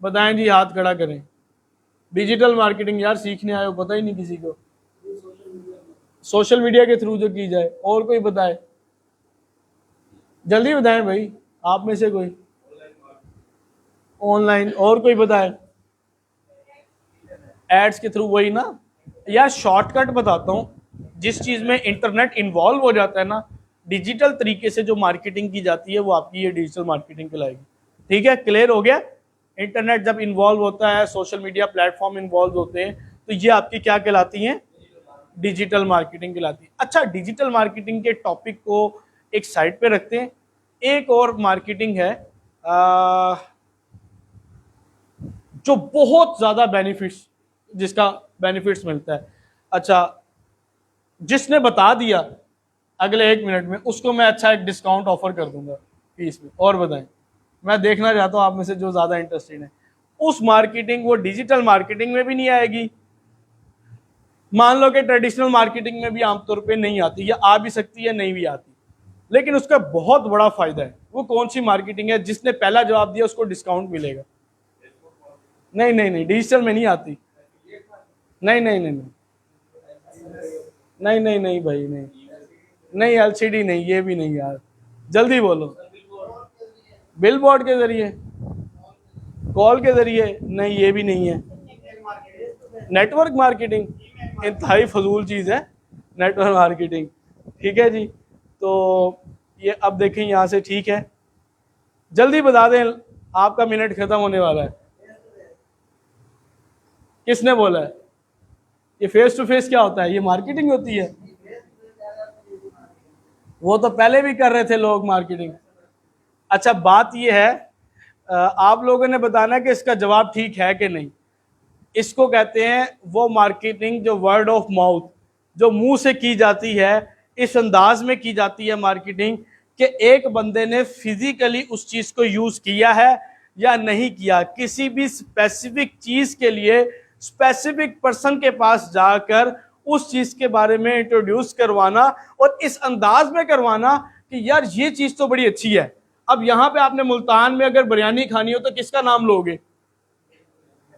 बताएं जी, हाथ खड़ा करें। डिजिटल मार्केटिंग यार सीखने आए हो, पता ही नहीं किसी को। सोशल मीडिया के थ्रू जो की जाए। और कोई बताए, जल्दी बताएं भाई, आप में से कोई। ऑनलाइन। और कोई बताए? एड्स के थ्रू। वही ना यार, शॉर्टकट बताता हूँ। जिस चीज़ में इंटरनेट इन्वॉल्व हो जाता है ना, डिजिटल तरीके से जो मार्केटिंग की जाती है, वो आपकी ये डिजिटल मार्केटिंग कहलाएगी। ठीक है, क्लियर हो गया? इंटरनेट जब इन्वॉल्व होता है, सोशल मीडिया प्लेटफॉर्म इन्वॉल्व होते हैं, तो ये आपकी क्या कहलाती हैं? डिजिटल मार्केटिंग कहलाती है। अच्छा, डिजिटल मार्केटिंग के टॉपिक को एक साइड पे रखते हैं। एक और मार्केटिंग है जो बहुत ज़्यादा बेनिफिट्स, जिसका बेनिफिट्स मिलता है। अच्छा, जिसने बता दिया अगले 1 मिनट में, उसको मैं अच्छा एक डिस्काउंट ऑफर कर दूंगा फीस में। और बताएं, मैं देखना चाहता हूं आप में से जो ज़्यादा इंटरेस्टेड है। उस मार्केटिंग वो डिजिटल मार्केटिंग में भी नहीं आएगी। मान लो कि ट्रेडिशनल मार्केटिंग में भी आमतौर पे नहीं आती, या आ भी सकती है, नहीं भी आती, लेकिन उसका बहुत बड़ा फायदा है। वो कौन सी मार्केटिंग है? जिसने पहला जवाब दिया उसको डिस्काउंट मिलेगा। नहीं नहीं नहीं, डिजिटल में नहीं आती। नहीं नहीं नहीं नहीं नहीं नहीं भाई, नहीं नहीं, एलसीडी नहीं, ये भी नहीं यार, जल्दी बोलो। बिल बोर्ड के जरिए, कॉल के जरिए, नहीं ये भी नहीं है। नेटवर्क मार्केटिंग इंतहाई फजूल चीज़ है, नेटवर्क मार्केटिंग। ठीक है जी, तो ये अब देखें यहाँ से। ठीक है, जल्दी बता दें, आपका मिनट खत्म होने वाला है। किसने बोला है? ये फेस टू फेस क्या होता है? ये मार्केटिंग होती है। वो तो पहले भी कर रहे थे लोग मार्केटिंग। अच्छा, बात ये है, आप लोगों ने बताना कि इसका जवाब ठीक है कि नहीं। इसको कहते हैं वो मार्केटिंग जो वर्ड ऑफ माउथ, जो मुंह से की जाती है, इस अंदाज में की जाती है मार्केटिंग कि एक बंदे ने फिजिकली उस चीज़ को यूज़ किया है या नहीं किया। किसी भी स्पेसिफिक चीज़ के लिए स्पेसिफिक पर्सन के पास जाकर उस चीज़ के बारे में इंट्रोड्यूस करवाना, और इस अंदाज में करवाना कि यार ये चीज़ तो बड़ी अच्छी है। अब यहाँ पे आपने मुल्तान में अगर बिरयानी खानी हो तो किसका नाम लोगे?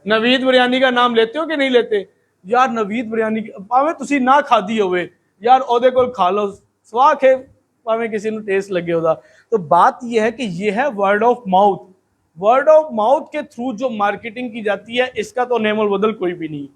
नवीद बिरयानी का नाम लेते हो कि नहीं लेते? यार नवीद बिरयानी भावें तुसी ना खादी होवे, यार ओदे कोल खा लो, स्वाख है, भावें किसी ने टेस्ट लगे होता। तो बात यह है कि यह है word of mouth. Word of mouth के थ्रू जो मार्केटिंग की जाती है, इसका तो नेमल बदल कोई भी नहीं,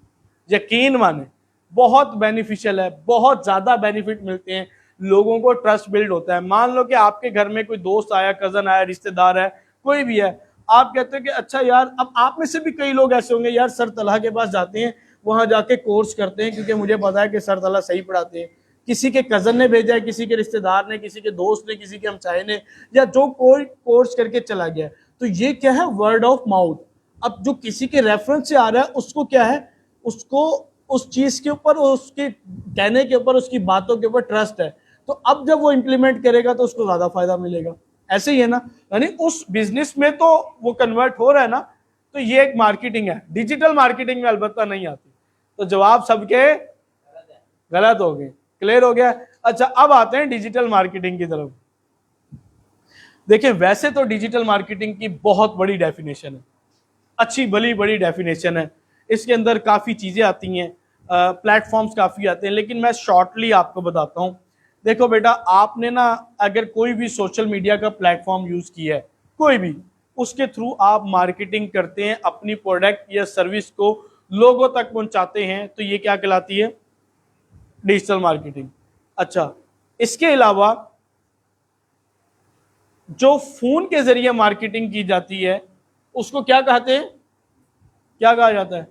यकीन माने बहुत बेनिफिशियल है, बहुत ज्यादा बेनिफिट मिलते हैं, लोगों को ट्रस्ट बिल्ड होता है। मान लो कि आपके घर में कोई दोस्त आया, कजन आया, रिश्तेदार है, कोई भी है, आप कहते हो कि अच्छा यार, अब आप में से भी कई लोग ऐसे होंगे यार, सर तलहा के पास जाते हैं, वहां जाके कोर्स करते हैं क्योंकि मुझे पता है कि सर तलहा सही पढ़ाते हैं। किसी के कजन ने भेजा है, किसी के रिश्तेदार ने, किसी के दोस्त ने, किसी के हमसाये ने, या जो कोई कोर्स करके चला गया, तो ये क्या है, वर्ड ऑफ माउथ। अब जो किसी के रेफरेंस से आ रहा है उसको क्या है, उसको उस चीज के ऊपर, उसके कहने के ऊपर, उसकी बातों के ऊपर ट्रस्ट है। तो अब जब वो इंप्लीमेंट करेगा तो उसको ज्यादा फायदा मिलेगा। ऐसे ही है ना, यानी उस बिजनेस में तो वो कन्वर्ट हो रहा है ना। तो ये एक मार्केटिंग है, डिजिटल मार्केटिंग में अलबत्ता नहीं आती। तो जवाब सबके गलत हो गए। क्लियर हो गया? अच्छा, अब आते हैं डिजिटल मार्केटिंग की तरफ। देखिए, वैसे तो डिजिटल मार्केटिंग की बहुत बड़ी डेफिनेशन है, अच्छी भली बड़ी डेफिनेशन है, इसके अंदर काफ़ी चीज़ें आती हैं, प्लेटफॉर्म्स काफ़ी आते हैं, लेकिन मैं शॉर्टली आपको बताता हूँ। देखो बेटा, आपने ना अगर कोई भी सोशल मीडिया का प्लेटफॉर्म यूज़ किया है, कोई भी, उसके थ्रू आप मार्केटिंग करते हैं, अपनी प्रोडक्ट या सर्विस को लोगों तक पहुंचाते हैं, तो ये क्या कहलाती है, डिजिटल मार्केटिंग। अच्छा, इसके अलावा जो फोन के जरिए मार्केटिंग की जाती है उसको क्या कहते हैं, क्या कहा जाता है,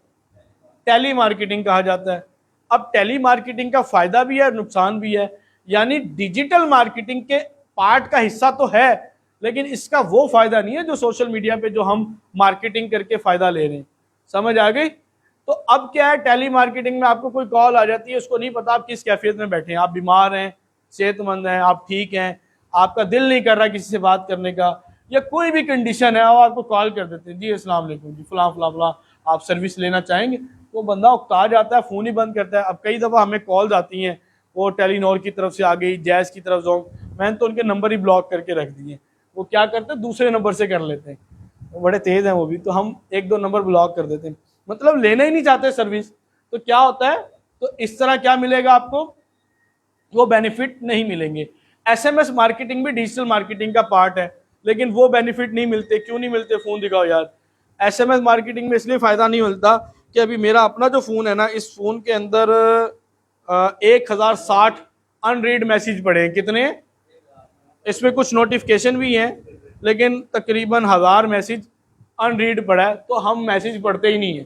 टेली मार्केटिंग कहा जाता है। अब टेली मार्केटिंग का फायदा भी है, नुकसान भी है, यानी डिजिटल मार्केटिंग के पार्ट का हिस्सा तो है, लेकिन इसका वो फायदा नहीं है जो सोशल मीडिया पे जो हम मार्केटिंग करके फायदा ले रहे हैं। समझ आ गई? तो अब क्या है, टेली मार्केटिंग में आपको कोई कॉल आ जाती है, उसको नहीं पता आप किस कैफियत में बैठे हैं, आप बीमार हैं, सेहतमंद हैं, आप ठीक हैं, आपका दिल नहीं कर रहा किसी से बात करने का, या कोई भी कंडीशन है, और आपको कॉल कर देते हैं, जी अस्सलाम वालेकुम जी, फलां फलां फलां, आप सर्विस लेना चाहेंगे। वो बंदा उकता जाता है, फ़ोन ही बंद करता है। अब कई दफ़ा हमें कॉल्स आती हैं, वो टेलीनॉर की तरफ से आ गई, जैज़ की तरफ से, मैंने तो उनके नंबर ही ब्लॉक करके रख दिए। वो क्या करते हैं, दूसरे नंबर से कर लेते हैं, वो बड़े तेज़ हैं वो भी, तो हम एक दो नंबर ब्लॉक कर देते हैं, मतलब लेना ही नहीं चाहते सर्विस। तो क्या होता है, तो इस तरह क्या मिलेगा आपको, वो बेनिफिट नहीं मिलेंगे। एसएमएस मार्केटिंग भी डिजिटल मार्केटिंग का पार्ट है, लेकिन वो बेनिफिट नहीं मिलते। क्यों नहीं मिलते, फ़ोन दिखाओ यार। एसएमएस मार्केटिंग में इसलिए फ़ायदा नहीं मिलता कि अभी मेरा अपना जो फ़ोन है ना, इस फ़ोन के अंदर 1060 अनरीड मैसेज पड़े हैं। कितने? इसमें कुछ नोटिफिकेशन भी हैं, लेकिन तकरीबन 1000 मैसेज अनरीड पड़ा है। तो हम मैसेज पढ़ते ही नहीं है,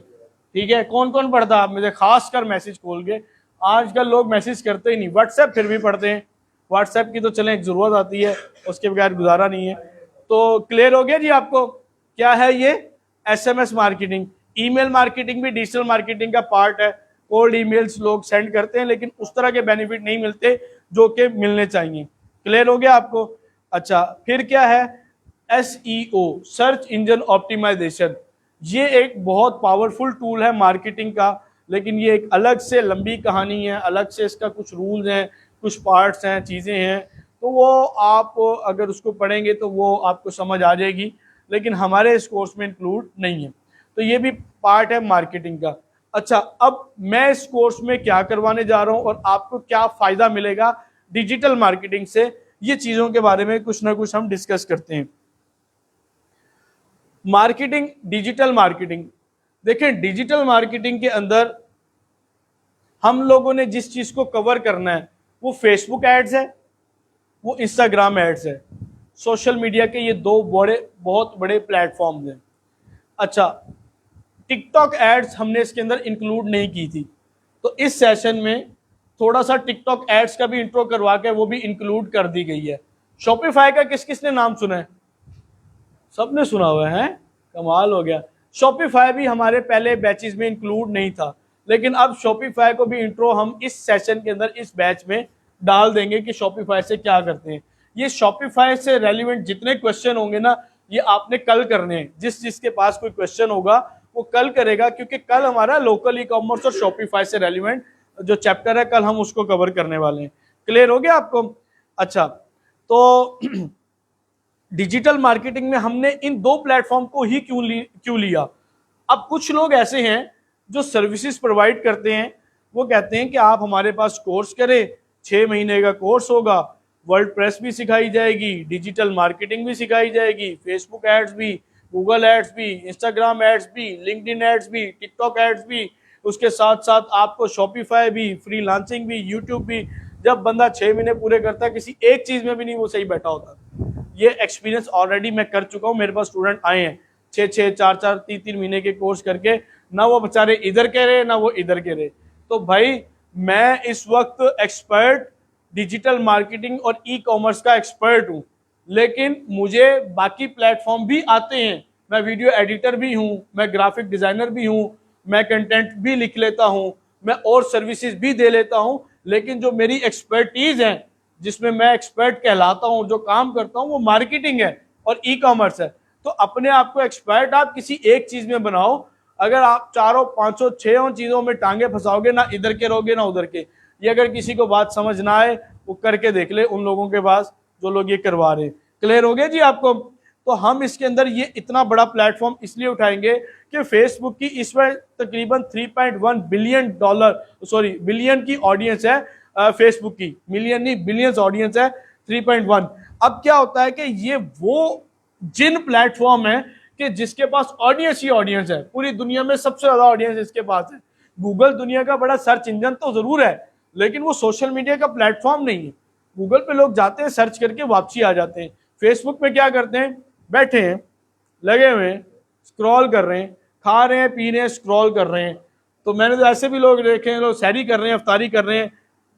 ठीक है। कौन कौन पढ़ता है आप में से, खासकर मैसेज खोल के? आजकल लोग मैसेज करते ही नहीं। व्हाट्सएप फिर भी पढ़ते हैं, व्हाट्सएप की तो चलें एक ज़रूरत आती है, उसके बगैर गुजारा नहीं है। तो क्लियर हो गया जी आपको, क्या है ये एसएमएस मार्केटिंग। ईमेल मार्केटिंग भी डिजिटल मार्केटिंग का पार्ट है। कोल्ड ईमेल्स लोग सेंड करते हैं, लेकिन उस तरह के बेनिफिट नहीं मिलते जो कि मिलने चाहिए। क्लियर हो गया आपको? अच्छा, फिर क्या है, SEO, सर्च इंजन ऑप्टिमाइजेशन। ये एक बहुत पावरफुल टूल है मार्केटिंग का, लेकिन ये एक अलग से लंबी कहानी है, अलग से इसका कुछ रूल्स हैं, कुछ पार्ट्स हैं, चीज़ें हैं। तो वो आप अगर उसको पढ़ेंगे तो वो आपको समझ आ जाएगी, लेकिन हमारे इस कोर्स में इंक्लूड नहीं है। तो ये भी पार्ट है मार्केटिंग का। अच्छा, अब मैं इस कोर्स में क्या करवाने जा रहा हूँ और आपको क्या फ़ायदा मिलेगा डिजिटल मार्केटिंग से, ये चीज़ों के बारे में कुछ ना कुछ हम डिस्कस करते हैं। Marketing, digital marketing. देखें, डिजिटल मार्केटिंग के अंदर हम लोगों ने जिस चीज़ को कवर करना है वो फेसबुक एड्स है, वो इंस्टाग्राम एड्स है। सोशल मीडिया के ये दो बहुत बड़े प्लेटफॉर्म्स हैं। अच्छा, टिकटॉक एड्स हमने इसके अंदर इंक्लूड नहीं की थी, तो इस सेशन में थोड़ा सा टिकटॉक एड्स का भी इंट्रो करवा के वो भी इंक्लूड कर दी गई है। शॉपिफाई का किस किस ने नाम सुना है? सबने सुना हुआ है, कमाल हो गया। शॉपिफाई भी हमारे पहले बैचेस में इंक्लूड नहीं था, लेकिन अब शॉपिफाई को भी इंट्रो हम इस सेशन के अंदर, इस बैच में डाल देंगे कि शॉपिफाई से क्या करते हैं। ये शॉपिफाई से रेलिवेंट जितने क्वेश्चन होंगे ना, ये आपने कल करने हैं। जिसके पास कोई क्वेश्चन होगा वो कल करेगा, क्योंकि कल हमारा लोकल ई कॉमर्स और शॉपिफाई से रेलिवेंट जो चैप्टर है, कल हम उसको कवर करने वाले हैं। क्लियर हो गया आपको? अच्छा, तो डिजिटल मार्केटिंग में हमने इन दो प्लेटफॉर्म को ही क्यों लिया? अब कुछ लोग ऐसे हैं जो सर्विसेज प्रोवाइड करते हैं, वो कहते हैं कि आप हमारे पास कोर्स करें, 6 महीने का कोर्स होगा, वर्डप्रेस भी सिखाई जाएगी, डिजिटल मार्केटिंग भी सिखाई जाएगी, फेसबुक एड्स भी, गूगल एड्स भी, इंस्टाग्राम एड्स भी, लिंक्डइन एड्स भी, टिकटॉक एड्स भी, उसके साथ साथ आपको शॉपिफाई भी, फ्रीलांसिंग भी, यूट्यूब भी। जब बंदा 6 महीने पूरे करता है, किसी एक चीज में भी नहीं वो सही बैठा होता। ये एक्सपीरियंस ऑलरेडी मैं कर चुका हूँ, मेरे पास स्टूडेंट आए हैं 6-6, 4-4, 3-3 महीने के कोर्स करके, ना वो बेचारे इधर के रहे ना वो इधर के रहे। तो भाई मैं इस वक्त एक्सपर्ट डिजिटल मार्केटिंग और ई कॉमर्स का एक्सपर्ट हूं, लेकिन मुझे बाकी प्लेटफॉर्म भी आते हैं। मैं वीडियो एडिटर भी हूं, मैं ग्राफिक डिजाइनर भी हूं, मैं कंटेंट भी लिख लेता हूं, मैं और सर्विसेज भी दे लेता हूं। लेकिन जो मेरी एक्सपर्टीज है, जिसमें मैं एक्सपर्ट कहलाता हूं, जो काम करता हूं, वो मार्केटिंग है और ई कॉमर्स है। तो अपने आप को एक्सपर्ट आप किसी एक चीज में बनाओ। अगर आप 4-5, 6 चीजों में टांगे फंसाओगे, ना इधर के रहोगे ना उधर के। ये अगर किसी को बात समझ ना आए, वो करके देख ले उन लोगों के पास जो लोग ये करवा रहे हैं। क्लियर हो गया जी आपको? तो हम इसके अंदर ये इतना बड़ा प्लेटफॉर्म इसलिए उठाएंगे कि फेसबुक की इस वक्त तकरीबन 3.1 बिलियन की ऑडियंस है। फेसबुक की मिलियन नहीं, बिलियंस ऑडियंस है 3.1। अब क्या होता है कि ये वो जिन प्लेटफॉर्म है कि जिसके पास ऑडियंस ही ऑडियंस है, पूरी दुनिया में सबसे ज्यादा ऑडियंस इसके पास है। गूगल दुनिया का बड़ा सर्च इंजन तो जरूर है, लेकिन वो सोशल मीडिया का प्लेटफॉर्म नहीं है। गूगल पे लोग जाते हैं, सर्च करके वापसी आ जाते हैं। फेसबुक पे क्या करते हैं, बैठे हैं, लगे हुए हैं, स्क्रॉल कर रहे हैं, खा रहे हैं, पी रहे हैं, स्क्रॉल कर रहे हैं। तो मैंने तो ऐसे भी लोग देखे हैं, लोग सैरी कर रहे हैं, अफ्तारी कर रहे हैं,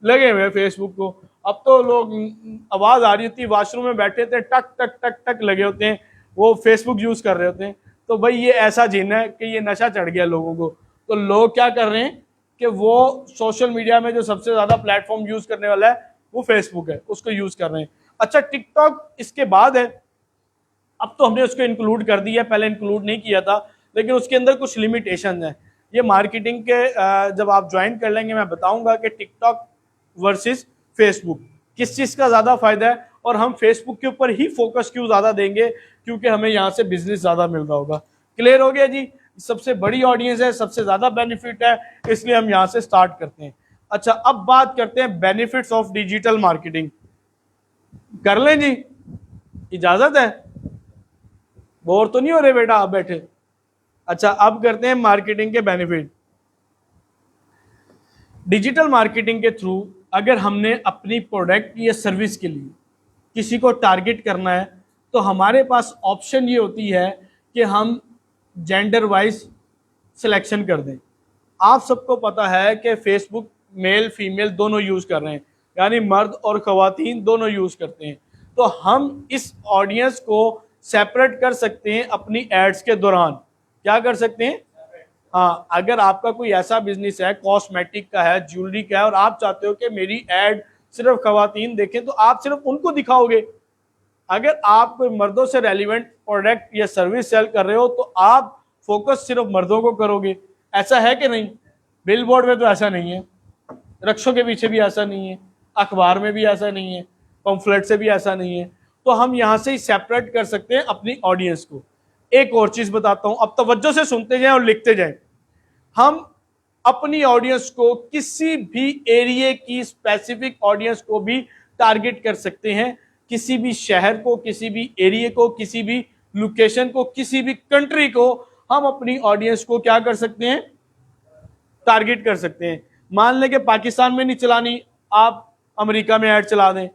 लगे हुए हैं फेसबुक को। अब तो लोग आवाज आ रही होती है, वॉशरूम में बैठे थे, टक टक टक टक लगे होते हैं, वो फेसबुक यूज कर रहे होते हैं। तो भाई ये ऐसा जिन है कि ये नशा चढ़ गया लोगों को। तो लोग क्या कर रहे हैं कि वो सोशल मीडिया में जो सबसे ज्यादा प्लेटफॉर्म यूज करने वाला है वो फेसबुक है, उसको यूज कर रहे हैं। अच्छा, टिकटॉक इसके बाद है, अब तो हमने उसको इंक्लूड कर दिया, पहले इंक्लूड नहीं किया था, लेकिन उसके अंदर कुछ लिमिटेशन है। ये मार्केटिंग के जब आप ज्वाइन कर लेंगे, मैं बताऊंगा कि टिकटॉक वर्सेस फेसबुक किस चीज का ज्यादा फायदा है, और हम फेसबुक के ऊपर ही फोकस क्यों ज्यादा देंगे, क्योंकि हमें यहाँ से बिजनेस ज्यादा मिल रहा होगा। क्लियर हो गया जी? सबसे बड़ी ऑडियंस है, सबसे ज्यादा बेनिफिट है, इसलिए हम यहाँ से स्टार्ट करते हैं। अच्छा, अब बात करते हैं बेनिफिट्स ऑफ डिजिटल मार्केटिंग। कर लें जी, इजाजत है? बोर तो नहीं हो रहे बेटा आप बैठे? अच्छा, अब करते हैं मार्केटिंग के बेनिफिट। डिजिटल मार्केटिंग के थ्रू अगर हमने अपनी प्रोडक्ट या सर्विस के लिए किसी को टारगेट करना है, तो हमारे पास ऑप्शन ये होती है कि हम जेंडर वाइज सिलेक्शन कर दें। आप सबको पता है कि फेसबुक मेल फीमेल दोनों यूज कर रहे हैं, यानी मर्द और खवातीन दोनों यूज करते हैं। तो हम इस ऑडियंस को सेपरेट कर सकते हैं अपनी एड्स के दौरान। क्या कर सकते हैं? हाँ, अगर आपका कोई ऐसा बिजनेस है, कॉस्मेटिक का है, ज्वेलरी का है, और आप चाहते हो कि मेरी एड सिर्फ खवातीन देखें, तो आप सिर्फ उनको दिखाओगे। अगर आप कोई मर्दों से रेलिवेंट प्रोडक्ट या सर्विस सेल कर रहे हो, तो आप फोकस सिर्फ मर्दों को करोगे। ऐसा है कि नहीं? बिल बोर्ड में तो ऐसा नहीं है, रक्षों के पीछे भी ऐसा नहीं है, अखबार में भी ऐसा नहीं है, पम्फलेट से भी ऐसा नहीं है। तो हम यहाँ से ही सेपरेट कर सकते हैं अपनी ऑडियंस को। एक और चीज बताता हूं, अब तवज्जो से सुनते जाएं और लिखते जाएं। हम अपनी ऑडियंस को किसी भी एरिया की स्पेसिफिक ऑडियंस को भी टारगेट कर सकते हैं, किसी भी शहर को, किसी भी एरिया को, किसी भी लोकेशन को, किसी भी कंट्री को हम अपनी ऑडियंस को क्या कर सकते हैं? टारगेट कर सकते हैं। मान लें कि पाकिस्तान में नहीं चलानी, आप अमेरिका में ऐड चला दें,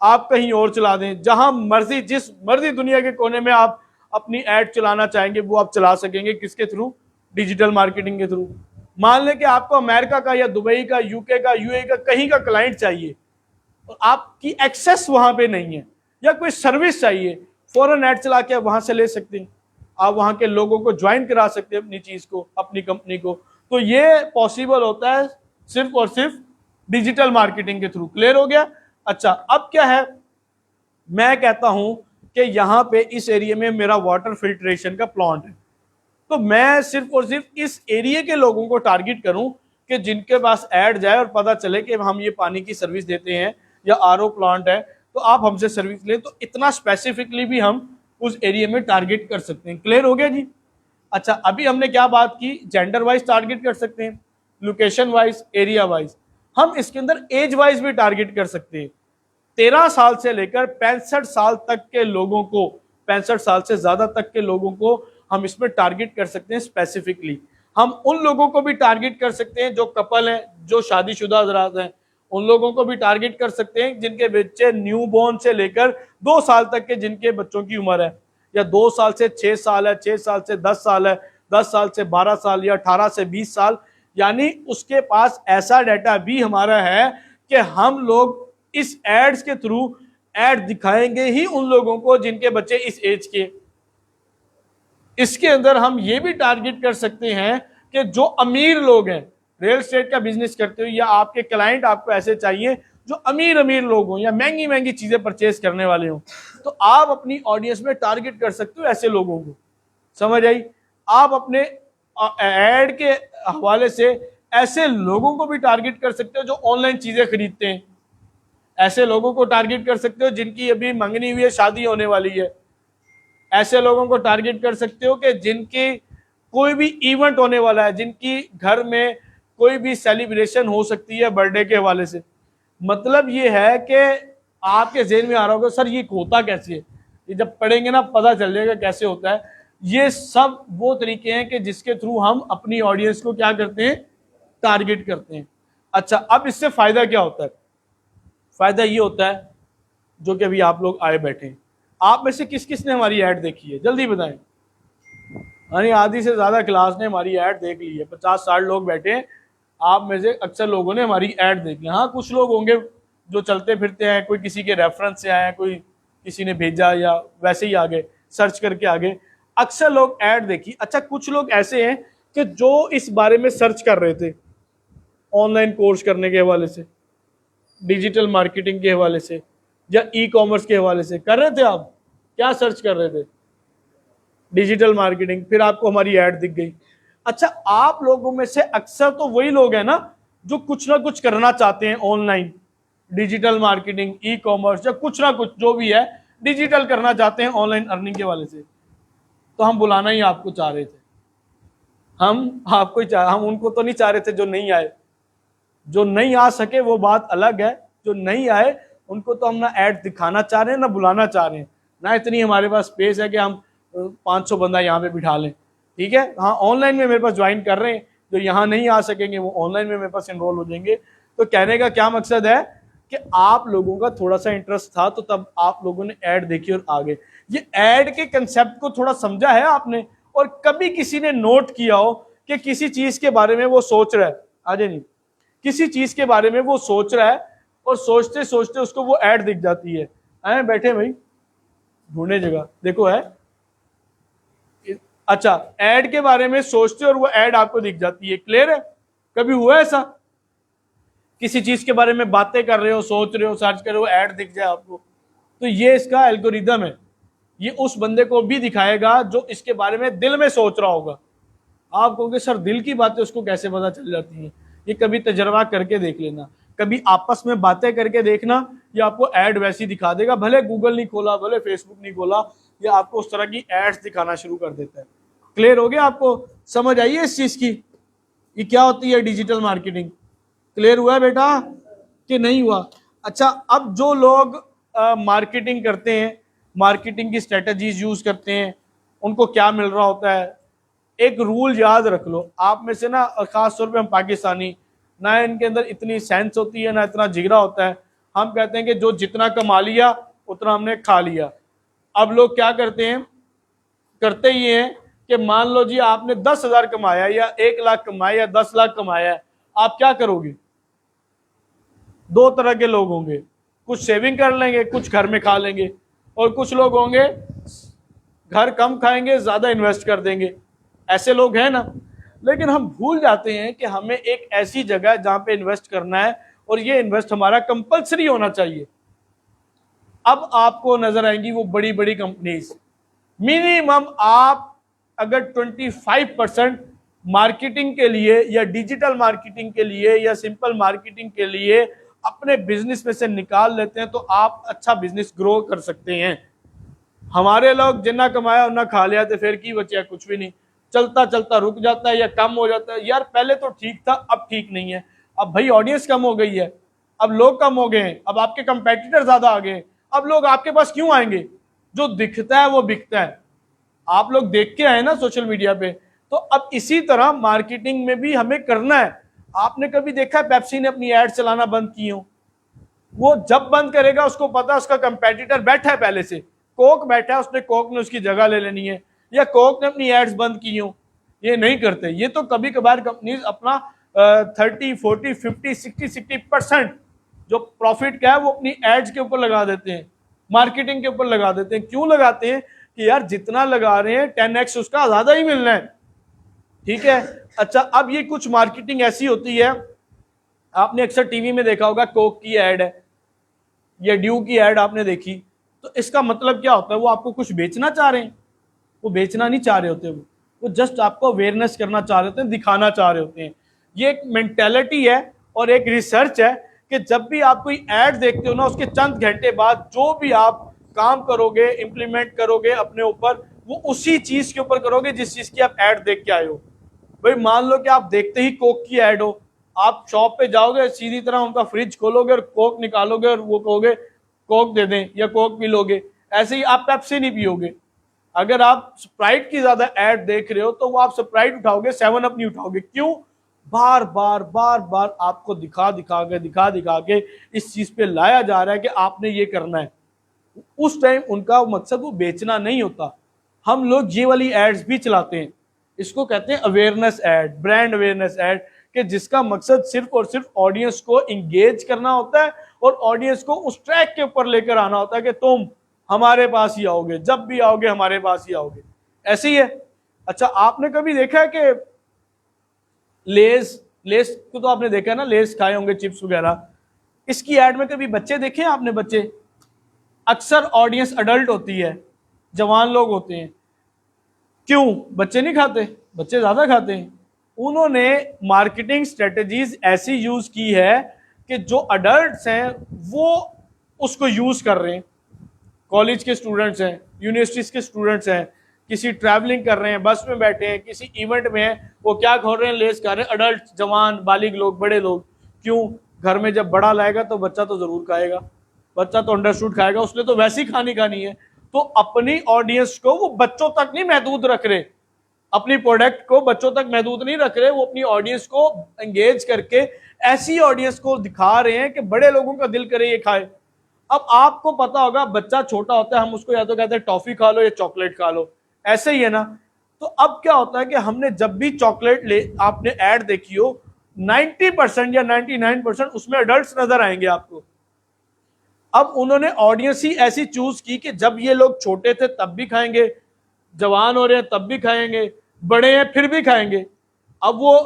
आप कहीं और चला दें, जहां मर्जी, जिस मर्जी दुनिया के कोने में आप अपनी ऐड चलाना चाहेंगे वो आप चला सकेंगे। किसके थ्रू? डिजिटल मार्केटिंग के थ्रू। मान लें कि आपको अमेरिका का या दुबई का, यूके का, यूए का कहीं का क्लाइंट चाहिए और आपकी एक्सेस वहां पे नहीं है, या कोई सर्विस चाहिए, फौरन ऐड चला के वहां से ले सकते हैं। आप वहां के लोगों को ज्वाइन करा सकते हैं अपनी चीज को, अपनी कंपनी को। तो ये पॉसिबल होता है सिर्फ और सिर्फ डिजिटल मार्केटिंग के थ्रू। क्लियर हो गया? अच्छा, अब क्या है, मैं कहता हूं कि यहां पे इस एरिया में मेरा वाटर फिल्ट्रेशन का प्लांट है, तो मैं सिर्फ और सिर्फ इस एरिया के लोगों को टारगेट करूं कि जिनके पास ऐड जाए और पता चले कि हम ये पानी की सर्विस देते हैं या आरओ प्लांट है, तो आप हमसे सर्विस लें। तो इतना स्पेसिफिकली भी हम उस एरिया में टारगेट कर सकते हैं। क्लियर हो गया जी? अच्छा, अभी हमने क्या बात की, जेंडर वाइज टारगेट कर सकते हैं, लोकेशन वाइज, एरिया वाइज। हम इसके अंदर एज वाइज भी टारगेट कर सकते हैं। 13 साल से लेकर 65 साल तक के लोगों को, 65 साल से ज्यादा तक के लोगों को हम इसमें टारगेट कर सकते हैं स्पेसिफिकली। हम उन लोगों को भी टारगेट कर सकते हैं जो कपल हैं, जो शादीशुदा हजरात हैं, उन लोगों को भी टारगेट कर सकते हैं जिनके बच्चे न्यू बॉर्न से लेकर 2 साल तक के जिनके बच्चों की उम्र है, या 2 साल से 6 साल है, 6 साल से 10 साल है, 10 साल से 12 साल, या 18 से 20 साल। यानी उसके पास ऐसा डाटा भी हमारा है कि हम लोग इस एड्स के थ्रू एड दिखाएंगे ही उन लोगों को जिनके बच्चे इस एज के। इसके अंदर हम ये भी टारगेट कर सकते हैं कि जो अमीर लोग हैं, रियल एस्टेट का बिजनेस करते हो, या आपके क्लाइंट आपको ऐसे चाहिए जो अमीर अमीर लोग हों या महंगी महंगी चीजें परचेज करने वाले हों, तो आप अपनी ऑडियंस में टारगेट कर सकते हो ऐसे लोगों को। समझ आई? आप अपने एड के हवाले से ऐसे लोगों को भी टारगेट कर सकते हो जो ऑनलाइन चीजें खरीदते हैं, ऐसे लोगों को टारगेट कर सकते हो जिनकी अभी मंगनी हुई है, शादी होने वाली है, ऐसे लोगों को टारगेट कर सकते हो कि जिनकी कोई भी इवेंट होने वाला है, जिनकी घर में कोई भी सेलिब्रेशन हो सकती है बर्थडे के हवाले से। मतलब ये है कि आपके जेहन में आ रहा होगा सर ये होता कैसे है, ये जब पढ़ेंगे ना पता चल जाएगा कैसे होता है। ये सब वो तरीके हैं कि जिसके थ्रू हम अपनी ऑडियंस को क्या करते हैं, टारगेट करते हैं। अच्छा, अब इससे फायदा क्या होता है? फायदा ये होता है, जो कि अभी आप लोग आए बैठे हैं, आप में से किस किस ने हमारी ऐड देखी है, जल्दी बताएं। यानी आधी से ज्यादा क्लास ने हमारी ऐड देख ली है, 50-60 लोग बैठे हैं, आप में से अक्सर लोगों ने हमारी ऐड देखी। हाँ, कुछ लोग होंगे जो चलते फिरते हैं, कोई किसी के रेफरेंस से आए हैं, कोई किसी ने भेजा या वैसे ही आ गए, सर्च करके आ गए। अक्सर लोग ऐड देखी। अच्छा, कुछ लोग ऐसे हैं कि जो इस बारे में सर्च कर रहे थे, ऑनलाइन कोर्स करने के हवाले से, डिजिटल मार्केटिंग के हवाले से, या ई कॉमर्स के हवाले से कर रहे थे। आप क्या सर्च कर रहे थे? Digital marketing. फिर आपको हमारी ऐड दिख गई। अच्छा, आप लोगों में से अक्सर तो वही लोग हैं ना जो कुछ ना कुछ करना चाहते हैं online, digital marketing, e commerce, या कुछ ना कुछ जो भी है डिजिटल करना चाहते हैं ऑनलाइन अर्निंग के हवाले से। तो हम बुलाना ही आपको चाह रहे थे, हम उनको तो नहीं चाह रहे थे जो नहीं आए। जो नहीं आ सके वो बात अलग है, जो नहीं आए उनको तो हम ना ऐड दिखाना चाह रहे हैं ना बुलाना चाह रहे हैं, ना इतनी हमारे पास स्पेस है कि हम 500 बंदा यहाँ पे बिठा लें। ठीक है, हाँ, ऑनलाइन में मेरे पास ज्वाइन कर रहे हैं, जो यहाँ नहीं आ सकेंगे वो ऑनलाइन में मेरे पास इनरोल हो जाएंगे। तो कहने का क्या मकसद है कि आप लोगों का थोड़ा सा इंटरेस्ट था, तो तब आप लोगों ने ऐड देखी और आगे। ये ऐड के कंसेप्ट को थोड़ा समझा है आपने, और कभी किसी ने नोट किया हो कि किसी चीज के बारे में वो सोच रहा है, आजे नहीं, किसी चीज के बारे में वो सोच रहा है और सोचते सोचते उसको वो ऐड दिख जाती है। आए बैठे भाई, ढूंढे जगह, देखो है। अच्छा, ऐड के बारे में सोचते और वो ऐड आपको दिख जाती है। क्लियर है? कभी हुआ ऐसा? किसी चीज के बारे में बातें कर रहे हो, सोच रहे हो, सर्च कर रहे हो, ऐड दिख जाए आपको। तो ये इसका एल्गोरिदम है। ये उस बंदे को भी दिखाएगा जो इसके बारे में दिल में सोच रहा होगा। आप कहोगे सर दिल की बातें उसको कैसे पता चल जाती हैं? ये कभी तजर्बा करके देख लेना, कभी आपस में बातें करके देखना, ये आपको ऐड वैसी दिखा देगा। भले गूगल नहीं खोला, भले फेसबुक नहीं खोला, ये आपको उस तरह की एड्स दिखाना शुरू कर देता है। क्लियर हो गया? आपको समझ आई है इस चीज की, ये क्या होती है डिजिटल मार्केटिंग? क्लियर हुआ है बेटा कि नहीं हुआ? अच्छा, अब जो लोग मार्केटिंग करते हैं, मार्केटिंग की स्ट्रेटजीज यूज करते हैं, उनको क्या मिल रहा होता है? एक रूल याद रख लो, आप में से ना खास तौर पे हम पाकिस्तानी, ना इनके अंदर इतनी सेंस होती है ना इतना जिगरा होता है। हम कहते हैं कि जो जितना कमा लिया उतना हमने खा लिया। अब लोग क्या करते हैं, करते ही हैं कि मान लो जी आपने 10,000 कमाया या 1 लाख कमाया या 10 लाख कमाया है, आप क्या करोगे? 2 तरह के लोग होंगे, कुछ सेविंग कर लेंगे, कुछ घर में खा लेंगे, और कुछ लोग होंगे घर कम खाएंगे, ज्यादा इन्वेस्ट कर देंगे। ऐसे लोग हैं ना। लेकिन हम भूल जाते हैं कि हमें एक ऐसी जगह जहां पे इन्वेस्ट करना है, और ये इन्वेस्ट हमारा कंपलसरी होना चाहिए। अब आपको नजर आएंगी वो बड़ी बड़ी कंपनीज, मिनिमम आप अगर 25% मार्केटिंग के लिए या डिजिटल मार्केटिंग के लिए या सिंपल मार्केटिंग के लिए अपने बिजनेस में से निकाल लेते हैं, तो आप अच्छा बिजनेस ग्रो कर सकते हैं। हमारे लोग जितना कमाया उतना खा लिया, तो फिर की बचा? कुछ भी नहीं। चलता चलता रुक जाता है या कम हो जाता है। यार पहले तो ठीक था, अब ठीक नहीं है। अब भाई ऑडियंस कम हो गई है, अब लोग कम हो गए हैं, अब आपके कंपेटिटर ज्यादा आ गए, अब लोग आपके पास क्यों आएंगे? जो दिखता है वो बिकता है। आप लोग देख के आए ना सोशल मीडिया पे, तो अब इसी तरह मार्केटिंग में भी हमें करना है। आपने कभी देखा है पेप्सी ने अपनी एड चलाना बंद की हो? वो जब बंद करेगा उसको पता है उसका कंपेटिटर बैठा है पहले से, कोक बैठा है, उसने कोक ने उसकी जगह ले लेनी है, या कोक ने अपनी एड्स बंद की हो। ये नहीं करते। ये तो कभी कभार कंपनीज अपना 30, 40, 50, 60% जो प्रॉफिट का है वो अपनी एड्स के ऊपर लगा देते हैं, मार्केटिंग के ऊपर लगा देते हैं। क्यों लगाते हैं? कि यार जितना लगा रहे हैं 10x उसका ज्यादा ही मिलना है। ठीक है। अच्छा, अब ये कुछ मार्केटिंग ऐसी होती है, आपने अक्सर टीवी में देखा होगा, कोक की एड है या ड्यू की एड आपने देखी, तो इसका मतलब क्या होता है? वो आपको कुछ बेचना चाह रहे हैं। वो बेचना नहीं चाह रहे होते, वो जस्ट आपको अवेयरनेस करना चाह रहे होते हैं, दिखाना चाह रहे होते हैं। ये एक मेंटेलिटी है और एक रिसर्च है कि जब भी आप कोई एड देखते हो ना, उसके चंद घंटे बाद जो भी आप काम करोगे, इंप्लीमेंट करोगे अपने ऊपर, वो उसी चीज के ऊपर करोगे जिस चीज की आप एड देख के आए हो। भाई मान लो कि आप देखते ही कोक की एड हो, आप शॉप पे जाओगे, सीधी तरह उनका फ्रिज खोलोगे और कोक निकालोगे और वो कहोगे कोक दे दें या कोक पी लोगे। ऐसे ही आप पेप्सी नहीं पियोगे। अगर आप स्प्राइट की ज्यादा एड देख रहे हो तो वो आप स्प्राइट उठाओगे, 7 अप नहीं उठाओगे। क्यों? बार बार बार बार आपको दिखा दिखा के इस चीज पे लाया जा रहा है कि आपने ये करना है। उस टाइम उनका मकसद वो बेचना नहीं होता। हम लोग ये वाली एड्स भी चलाते हैं, इसको कहते हैं awareness ad, brand awareness ad, कि जिसका मकसद सिर्फ और सिर्फ ऑडियंस को इंगेज करना होता है और ऑडियंस को उस ट्रैक के ऊपर लेकर आना होता है कि तुम हमारे पास ही आओगे, जब भी आओगे हमारे पास ही आओगे। ऐसे ही है। अच्छा, आपने कभी देखा है कि लेस लेस को तो आपने देखा है ना, लेस खाए होंगे, चिप्स वगैरह, इसकी एड में कभी बच्चे देखे हैं आपने? बच्चे, अक्सर ऑडियंस अडल्ट होती है, जवान लोग होते हैं। क्यों बच्चे नहीं खाते? बच्चे ज्यादा खाते हैं। उन्होंने मार्केटिंग स्ट्रेटजीज ऐसी यूज की है कि जो अडल्ट्स हैं वो उसको यूज कर रहे हैं। कॉलेज के स्टूडेंट्स हैं, यूनिवर्सिटीज के स्टूडेंट्स हैं, किसी ट्रैवलिंग कर रहे हैं, बस में बैठे हैं, किसी इवेंट में हैं, वो क्या खा रहे हैं? लेस खा रहे हैं। अडल्ट, जवान, बालिग लोग, बड़े लोग। क्यों? घर में जब बड़ा लाएगा तो बच्चा तो जरूर खाएगा, बच्चा तो अंडरस्टूड खाएगा, उसने तो वैसी खानी है। तो अपनी ऑडियंस को वो बच्चों तक नहीं महदूद रख रहे, अपनी प्रोडक्ट को बच्चों तक महदूद नहीं रख रहे, वो अपनी ऑडियंस को एंगेज करके ऐसी ऑडियंस को दिखा रहे हैं कि बड़े लोगों का दिल करे ये खाए। अब आपको पता होगा, बच्चा छोटा होता है, हम उसको या तो कहते हैं टॉफी खा लो या चॉकलेट खा लो, ऐसे ही है ना। तो अब क्या होता है कि हमने जब भी चॉकलेट ले, आपने एड देखी हो, 90% या 99% उसमें अडल्ट नजर आएंगे आपको। अब उन्होंने ऑडियंस ही ऐसी चूज की कि जब ये लोग छोटे थे तब भी खाएंगे, जवान हो रहे हैं तब भी खाएंगे, बड़े हैं फिर भी खाएंगे। अब वो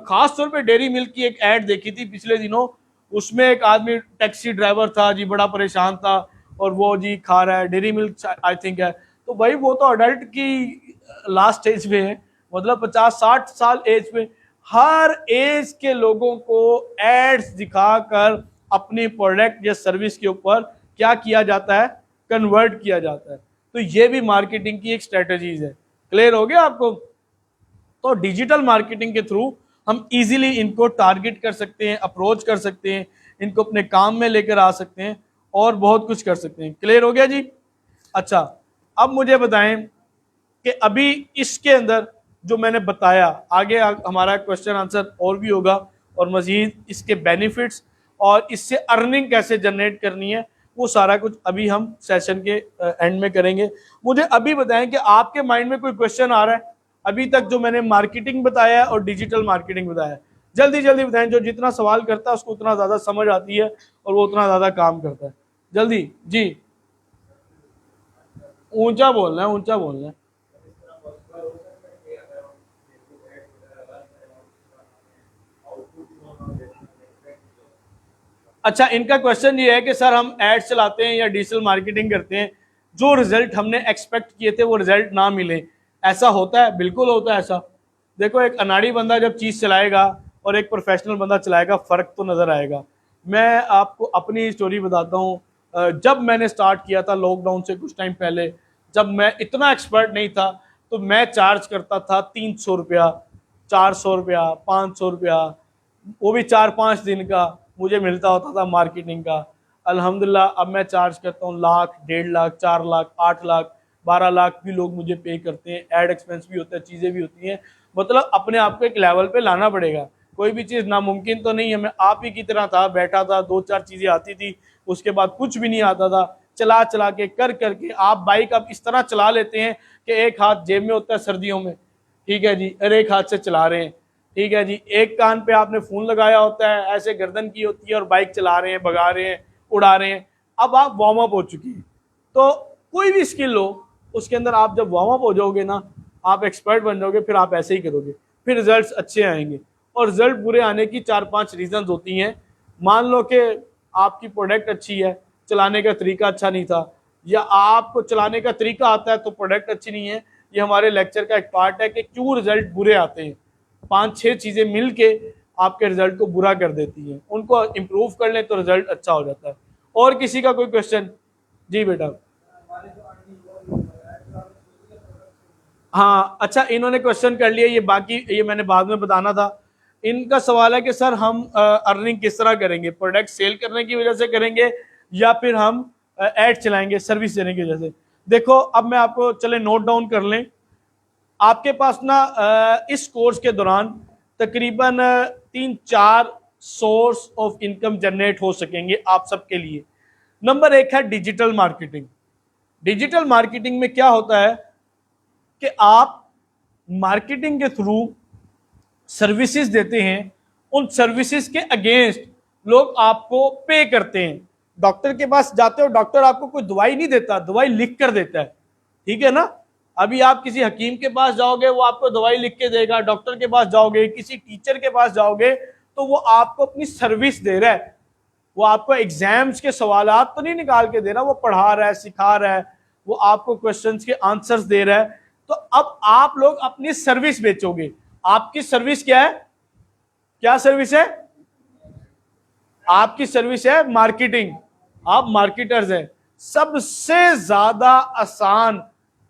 खास तौर पे डेयरी मिल्क की एक ऐड देखी थी पिछले दिनों, उसमें एक आदमी टैक्सी ड्राइवर था जी, बड़ा परेशान था, और वो जी खा रहा है डेयरी मिल्क आई थिंक है। तो भाई वो तो अडल्ट की लास्ट एज में है, मतलब 50-60 साल एज में। हर एज के लोगों को एड्स दिखाकर अपनी प्रोडक्ट या सर्विस के ऊपर क्या किया जाता है? कन्वर्ट किया जाता है। तो ये भी मार्केटिंग की एक स्ट्रेटजीज है। क्लियर हो गया आपको? तो डिजिटल मार्केटिंग के थ्रू हम इजीली इनको टारगेट कर सकते हैं, अप्रोच कर सकते हैं, इनको अपने काम में लेकर आ सकते हैं और बहुत कुछ कर सकते हैं। क्लियर हो गया जी? अच्छा, अब मुझे बताएं कि अभी इसके अंदर जो मैंने बताया, आगे हमारा क्वेश्चन आंसर और भी होगा और मजीद इसके बेनिफिट्स और इससे अर्निंग कैसे जनरेट करनी है, वो सारा कुछ अभी हम सेशन के एंड में करेंगे। मुझे अभी बताएं कि आपके माइंड में कोई क्वेश्चन आ रहा है अभी तक जो मैंने मार्केटिंग बताया है और डिजिटल मार्केटिंग बताया है? जल्दी जल्दी बताएं। जो जितना सवाल करता है उसको उतना ज्यादा समझ आती है और वो उतना ज्यादा काम करता है। जल्दी जी, ऊंचा बोलना है, ऊंचा बोलना है। अच्छा, इनका क्वेश्चन ये है कि सर हम एड्स चलाते हैं या डिजिटल मार्केटिंग करते हैं, जो रिजल्ट हमने एक्सपेक्ट किए थे वो रिजल्ट ना मिले, ऐसा होता है? बिल्कुल होता है ऐसा। देखो, एक अनाड़ी बंदा जब चीज़ चलाएगा और एक प्रोफेशनल बंदा चलाएगा, फ़र्क तो नज़र आएगा। मैं आपको अपनी स्टोरी बताता हूँ। जब मैंने स्टार्ट किया था लॉकडाउन से कुछ टाइम पहले, जब मैं इतना एक्सपर्ट नहीं था, तो मैं चार्ज करता था 300 रुपया, 400 रुपया, 500 रुपया, वो भी 4-5 दिन का। मुझे मिलता होता था मार्केटिंग का। अल्हम्दुलिल्लाह अब मैं चार्ज करता हूँ लाख, 1.5 लाख, 4 लाख, 8 लाख, 12 लाख भी लोग मुझे पे करते हैं। एड एक्सपेंस भी होता है, चीज़ें भी होती हैं। मतलब अपने आप को एक लेवल पे लाना पड़ेगा। कोई भी चीज़ नामुमकिन तो नहीं है। मैं आप ही की तरह था, बैठा था, 2-4 चीज़ें आती थी, उसके बाद कुछ भी नहीं आता था। चला चला के कर करके आप बाइक अब इस तरह चला लेते हैं कि एक हाथ जेब में होता है सर्दियों में, ठीक है जी, और एक हाथ से चला रहे हैं, ठीक है जी। एक कान पे आपने फोन लगाया होता है, ऐसे गर्दन की होती है और बाइक चला रहे हैं, भगा रहे हैं, उड़ा रहे हैं। अब आप वार्म अप हो चुकी हैं। तो कोई भी स्किल हो, उसके अंदर आप जब वार्म अप हो जाओगे ना, आप एक्सपर्ट बन जाओगे, फिर आप ऐसे ही करोगे, फिर रिजल्ट्स अच्छे आएंगे। और रिजल्ट बुरे आने की 4-5 रीजंस होती हैं। मान लो कि आपकी प्रोडक्ट अच्छी है, चलाने का तरीका अच्छा नहीं था, या आपको चलाने का तरीका आता है तो प्रोडक्ट अच्छी नहीं है। ये हमारे लेक्चर का एक पार्ट है कि क्यों रिजल्ट बुरे आते हैं। 5-6 चीज़ें मिल के आपके रिजल्ट को बुरा कर देती हैं। उनको इम्प्रूव कर लें तो रिजल्ट अच्छा हो जाता है। और किसी का कोई क्वेश्चन? जी बेटा। हाँ अच्छा, इन्होंने क्वेश्चन कर लिया, ये बाकी ये मैंने बाद में बताना था। इनका सवाल है कि सर हम अर्निंग किस तरह करेंगे, प्रोडक्ट सेल करने की वजह से करेंगे या फिर हम एड चलाएंगे सर्विस देने की वजह से? देखो अब मैं आपको चले नोट डाउन कर लें। आपके पास ना इस कोर्स के दौरान तकरीबन 3-4 सोर्स ऑफ इनकम जनरेट हो सकेंगे आप सबके लिए। नंबर 1 है डिजिटल मार्केटिंग। डिजिटल मार्केटिंग में क्या होता है कि आप मार्केटिंग के थ्रू सर्विसेज देते हैं, उन सर्विसेज के अगेंस्ट लोग आपको पे करते हैं। डॉक्टर के पास जाते हो, डॉक्टर आपको कोई दवाई नहीं देता, दवाई लिख कर देता है, ठीक है ना। अभी आप किसी हकीम के पास जाओगे, वो आपको दवाई लिख के देगा। डॉक्टर के पास जाओगे, किसी टीचर के पास जाओगे, तो वो आपको अपनी सर्विस दे रहा है। वो आपको एग्जाम्स के सवालात तो नहीं निकाल के दे रहा, वो पढ़ा रहा है, सिखा रहा है, वो आपको क्वेश्चंस के आंसर्स दे रहा है। तो अब आप लोग अपनी सर्विस बेचोगे। आपकी सर्विस क्या है? क्या सर्विस है आपकी? सर्विस है मार्केटिंग। आप मार्केटर्स हैं। सबसे ज्यादा आसान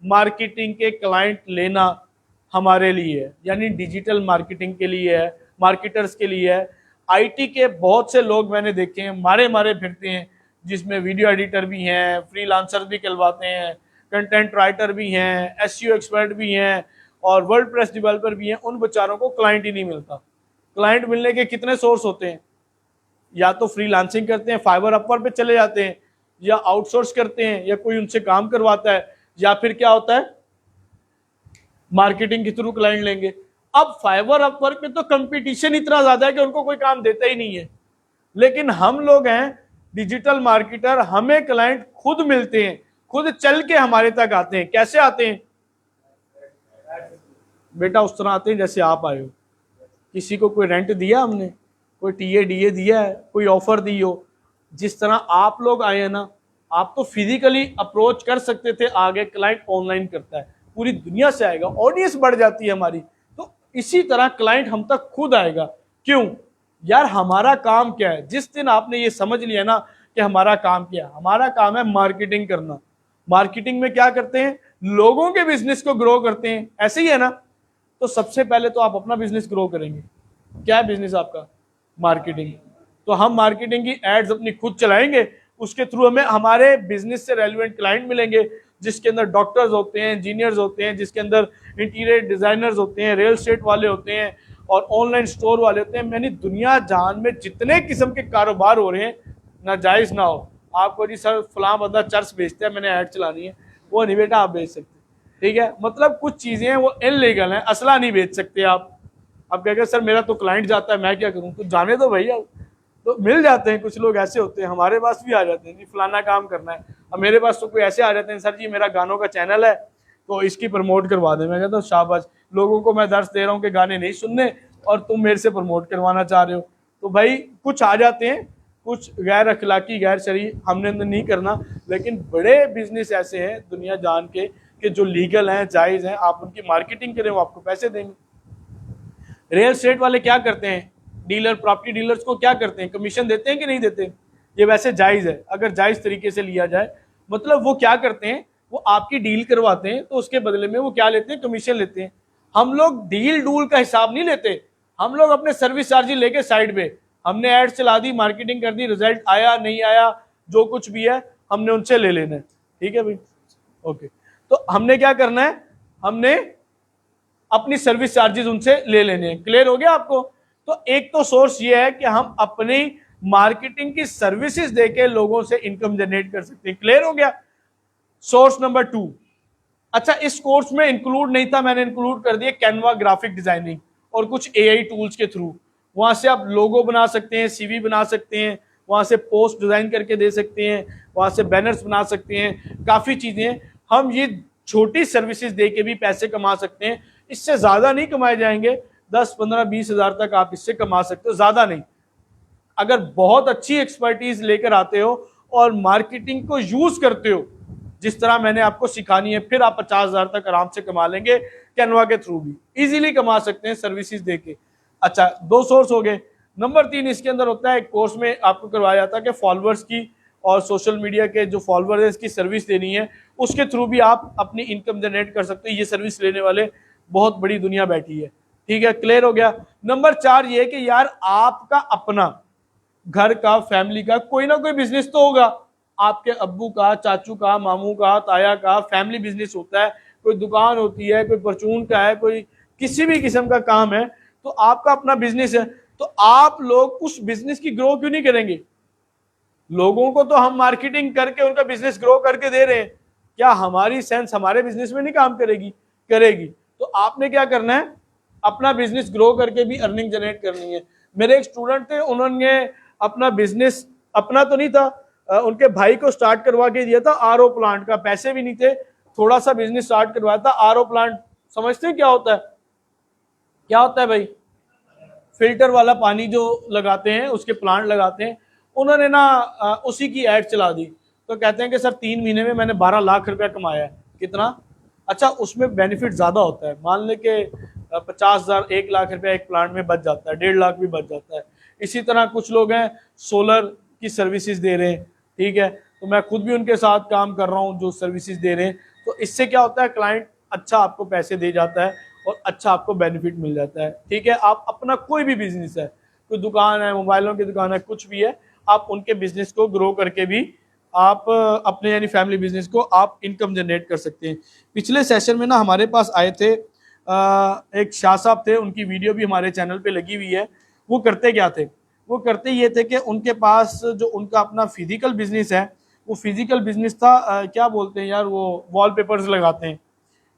मार्केटिंग के क्लाइंट लेना हमारे लिए है, यानी डिजिटल मार्केटिंग के लिए है, मार्केटर्स के लिए है। आईटी के बहुत से लोग मैंने देखे हैं, मारे मारे फिरते हैं, जिसमें वीडियो एडिटर भी हैं, फ्रीलांसर भी कहलवाते हैं, कंटेंट राइटर भी हैं, एसईओ एक्सपर्ट भी हैं, और वर्ल्ड प्रेस डेवलपर भी हैं। उन बेचारों को क्लाइंट ही नहीं मिलता। क्लाइंट मिलने के कितने सोर्स होते हैं? या तो फ्रीलांसिंग करते हैं, फाइवर अपवर पे चले जाते हैं, या आउटसोर्स करते हैं, या कोई उनसे काम करवाता है, या फिर क्या होता है मार्केटिंग के थ्रू क्लाइंट लेंगे। अब फाइवर अपवर्क पे तो कंपटीशन इतना ज्यादा है कि उनको कोई काम देता ही नहीं है। लेकिन हम लोग हैं डिजिटल मार्केटर, हमें क्लाइंट खुद मिलते हैं, खुद चल के हमारे तक आते हैं। कैसे आते हैं बेटा? उस तरह आते हैं जैसे आप आए हो। किसी को कोई रेंट दिया हमने, कोई टीए डीए दिया है, कोई ऑफर दी हो? जिस तरह आप लोग आए हैं ना, आप तो फिजिकली अप्रोच कर सकते थे, आगे क्लाइंट ऑनलाइन करता है, पूरी दुनिया से आएगा, ऑडियंस बढ़ जाती है हमारी। तो इसी तरह क्लाइंट हम तक खुद आएगा। क्यों यार? हमारा काम क्या है? जिस दिन आपने ये समझ लिया ना कि हमारा काम क्या है, हमारा काम है मार्केटिंग करना। मार्केटिंग में क्या करते हैं? लोगों के बिजनेस को ग्रो करते हैं, ऐसे ही है ना। तो सबसे पहले तो आप अपना बिजनेस ग्रो करेंगे। क्या है बिजनेस आपका? मार्केटिंग। तो हम मार्केटिंग की एड्स अपनी खुद चलाएंगे, उसके थ्रू हमें हमारे बिजनेस से रेलिवेंट क्लाइंट मिलेंगे, जिसके अंदर डॉक्टर्स होते हैं, इंजीनियर्स होते हैं, जिसके अंदर इंटीरियर डिजाइनर्स होते हैं, रियल एस्टेट वाले होते हैं, और ऑनलाइन स्टोर वाले होते हैं। मैंने दुनिया जहान में जितने किस्म के कारोबार हो रहे हैं, नाजायज ना हो। आपको जी सर फलां बंदा चर्च बेचता है, मैंने ऐड चलानी है, वो नहीं बेटा आप बेच सकते, ठीक है। मतलब कुछ चीजें हैं वो इनलीगल हैं, असला नहीं बेच सकते आप। अब कहेंगे सर मेरा तो क्लाइंट जाता है, मैं क्या करूं? तो जाने दो भैया। तो मिल जाते हैं, कुछ लोग ऐसे होते हैं, हमारे पास भी आ जाते हैं, जी फलाना काम करना है। अब मेरे पास तो कोई ऐसे आ जाते हैं, सर जी मेरा गानों का चैनल है तो इसकी प्रमोट करवा दें। मैं कहता हूँ शाबाश, लोगों को मैं दर्श दे रहा हूँ कि गाने नहीं सुनने और तुम मेरे से प्रमोट करवाना चाह रहे हो। तो भाई कुछ आ जाते हैं, कुछ गैर अखलाकी गैर शरई हमने नहीं करना। लेकिन बड़े बिजनेस ऐसे हैं दुनिया जान के कि जो लीगल हैं, जायज़ हैं, आप उनकी मार्केटिंग करें, वो आपको पैसे देंगे। रियल एस्टेट वाले क्या करते हैं? डीलर, प्रॉपर्टी डीलर्स को क्या करते हैं? कमीशन देते हैं कि नहीं देते? ये वैसे जायज़ है अगर जायज़ तरीके से लिया जाए। मतलब वो क्या करते हैं? वो आपकी डील करवाते हैं, तो उसके बदले में वो क्या लेते हैं? कमीशन लेते हैं। हम लोग डील डूल का हिसाब नहीं लेते, हम लोग अपने सर्विस चार्ज लेके साइड पे, हमने ऐड चला दी, मार्केटिंग कर दी, रिजल्ट आया नहीं आया, जो कुछ भी है हमने उनसे ले लेना है। ठीक है भाई, ओके। तो हमने क्या करना है, हमने अपनी सर्विस चार्जेस उनसे ले लेने हैं। क्लियर हो गया आपको? तो एक तो सोर्स ये है कि हम अपनी मार्केटिंग की सर्विसेज देके लोगों से इनकम जनरेट कर सकते हैं। क्लियर हो गया? Source number 2। अच्छा, इस कोर्स में इंक्लूड नहीं था, मैंने इंक्लूड कर दिया कैनवा ग्राफिक डिजाइनिंग और कुछ एआई टूल्स के थ्रू। वहां से आप लोगो बना सकते हैं, सीवी बना सकते हैं, वहां से पोस्ट डिजाइन करके दे सकते हैं, वहां से बैनर्स बना सकते हैं, काफी चीजें। हम ये छोटी सर्विसेज दे के भी पैसे कमा सकते हैं। इससे ज्यादा नहीं कमाए जाएंगे, 10, 15, 20 हजार तक आप इससे कमा सकते हो, ज्यादा नहीं। अगर बहुत अच्छी एक्सपर्टीज लेकर आते हो और मार्केटिंग को यूज करते हो जिस तरह मैंने आपको सिखानी है, फिर आप 50,000 तक आराम से कमा लेंगे। कैनवा के थ्रू भी इजीली कमा सकते हैं सर्विसेज देके। अच्छा, 2 सोर्स हो गए। नंबर 3 इसके अंदर होता है, कोर्स में आपको करवाया जाता है कि फॉलोअर्स की और सोशल मीडिया के जो फॉलोअर्स है इसकी सर्विस देनी है, उसके थ्रू भी आप अपनी इनकम जनरेट कर सकते हैं। ये सर्विस लेने वाले बहुत बड़ी दुनिया बैठी है। ठीक है, क्लियर हो गया? नंबर 4 ये कि यार आपका अपना घर का, फैमिली का कोई ना कोई बिजनेस तो होगा। आपके अब्बू का, चाचू का, मामू का, ताया का फैमिली बिजनेस होता है, कोई दुकान होती है, कोई परचून का है, कोई किसी भी किस्म का काम है, तो आपका अपना बिजनेस है। तो आप लोग उस बिजनेस की ग्रो क्यों नहीं करेंगे? लोगों को तो हम मार्केटिंग करके उनका बिजनेस ग्रो करके दे रहे हैं, क्या हमारी सेंस हमारे बिजनेस में नहीं काम करेगी? करेगी। तो आपने क्या करना है, अपना बिजनेस ग्रो करके भी अर्निंग जनरेट करनी है। मेरे एक स्टूडेंट थे, उन्होंने अपना बिजनेस, अपना तो नहीं था, उनके भाई को स्टार्ट करवा के दिया था आरओ प्लांट का, पैसे भी नहीं थे, थोड़ा सा बिजनेस स्टार्ट करवाया था। आरओ प्लांट समझते हैं क्या होता है? क्या होता है भाई? फिल्टर वाला पानी जो लगाते हैं, उसके प्लांट लगाते हैं। उन्होंने ना उसी की ऐड चला दी, तो कहते हैं कि सर 3 महीने में मैंने 12 लाख रुपया कमाया है। कितना? अच्छा, उसमें बेनिफिट ज्यादा होता है। मान ले कि 50,000, 1 लाख रुपया एक प्लांट में बच जाता है, 1.5 लाख भी बच जाता है। इसी तरह कुछ लोग हैं सोलर की सर्विसेज दे रहे हैं। ठीक है, तो मैं खुद भी उनके साथ काम कर रहा हूँ जो सर्विसेज दे रहे हैं। तो इससे क्या होता है, क्लाइंट अच्छा आपको पैसे दे जाता है और अच्छा आपको बेनिफिट मिल जाता है। ठीक है, आप अपना कोई भी बिजनेस है, कोई दुकान है, मोबाइलों की दुकान है, कुछ भी है, आप उनके बिजनेस को ग्रो करके भी आप अपने यानी फैमिली बिजनेस को आप इनकम जनरेट कर सकते हैं। पिछले सेशन में ना हमारे पास आए थे एक शाह साहब थे, उनकी वीडियो भी हमारे चैनल पे लगी हुई है। वो करते क्या थे? वो करते ये थे कि उनके पास जो उनका अपना फिजिकल बिजनेस है, वो फिजिकल बिजनेस था, क्या बोलते हैं यार, वो वॉलपेपर्स लगाते हैं,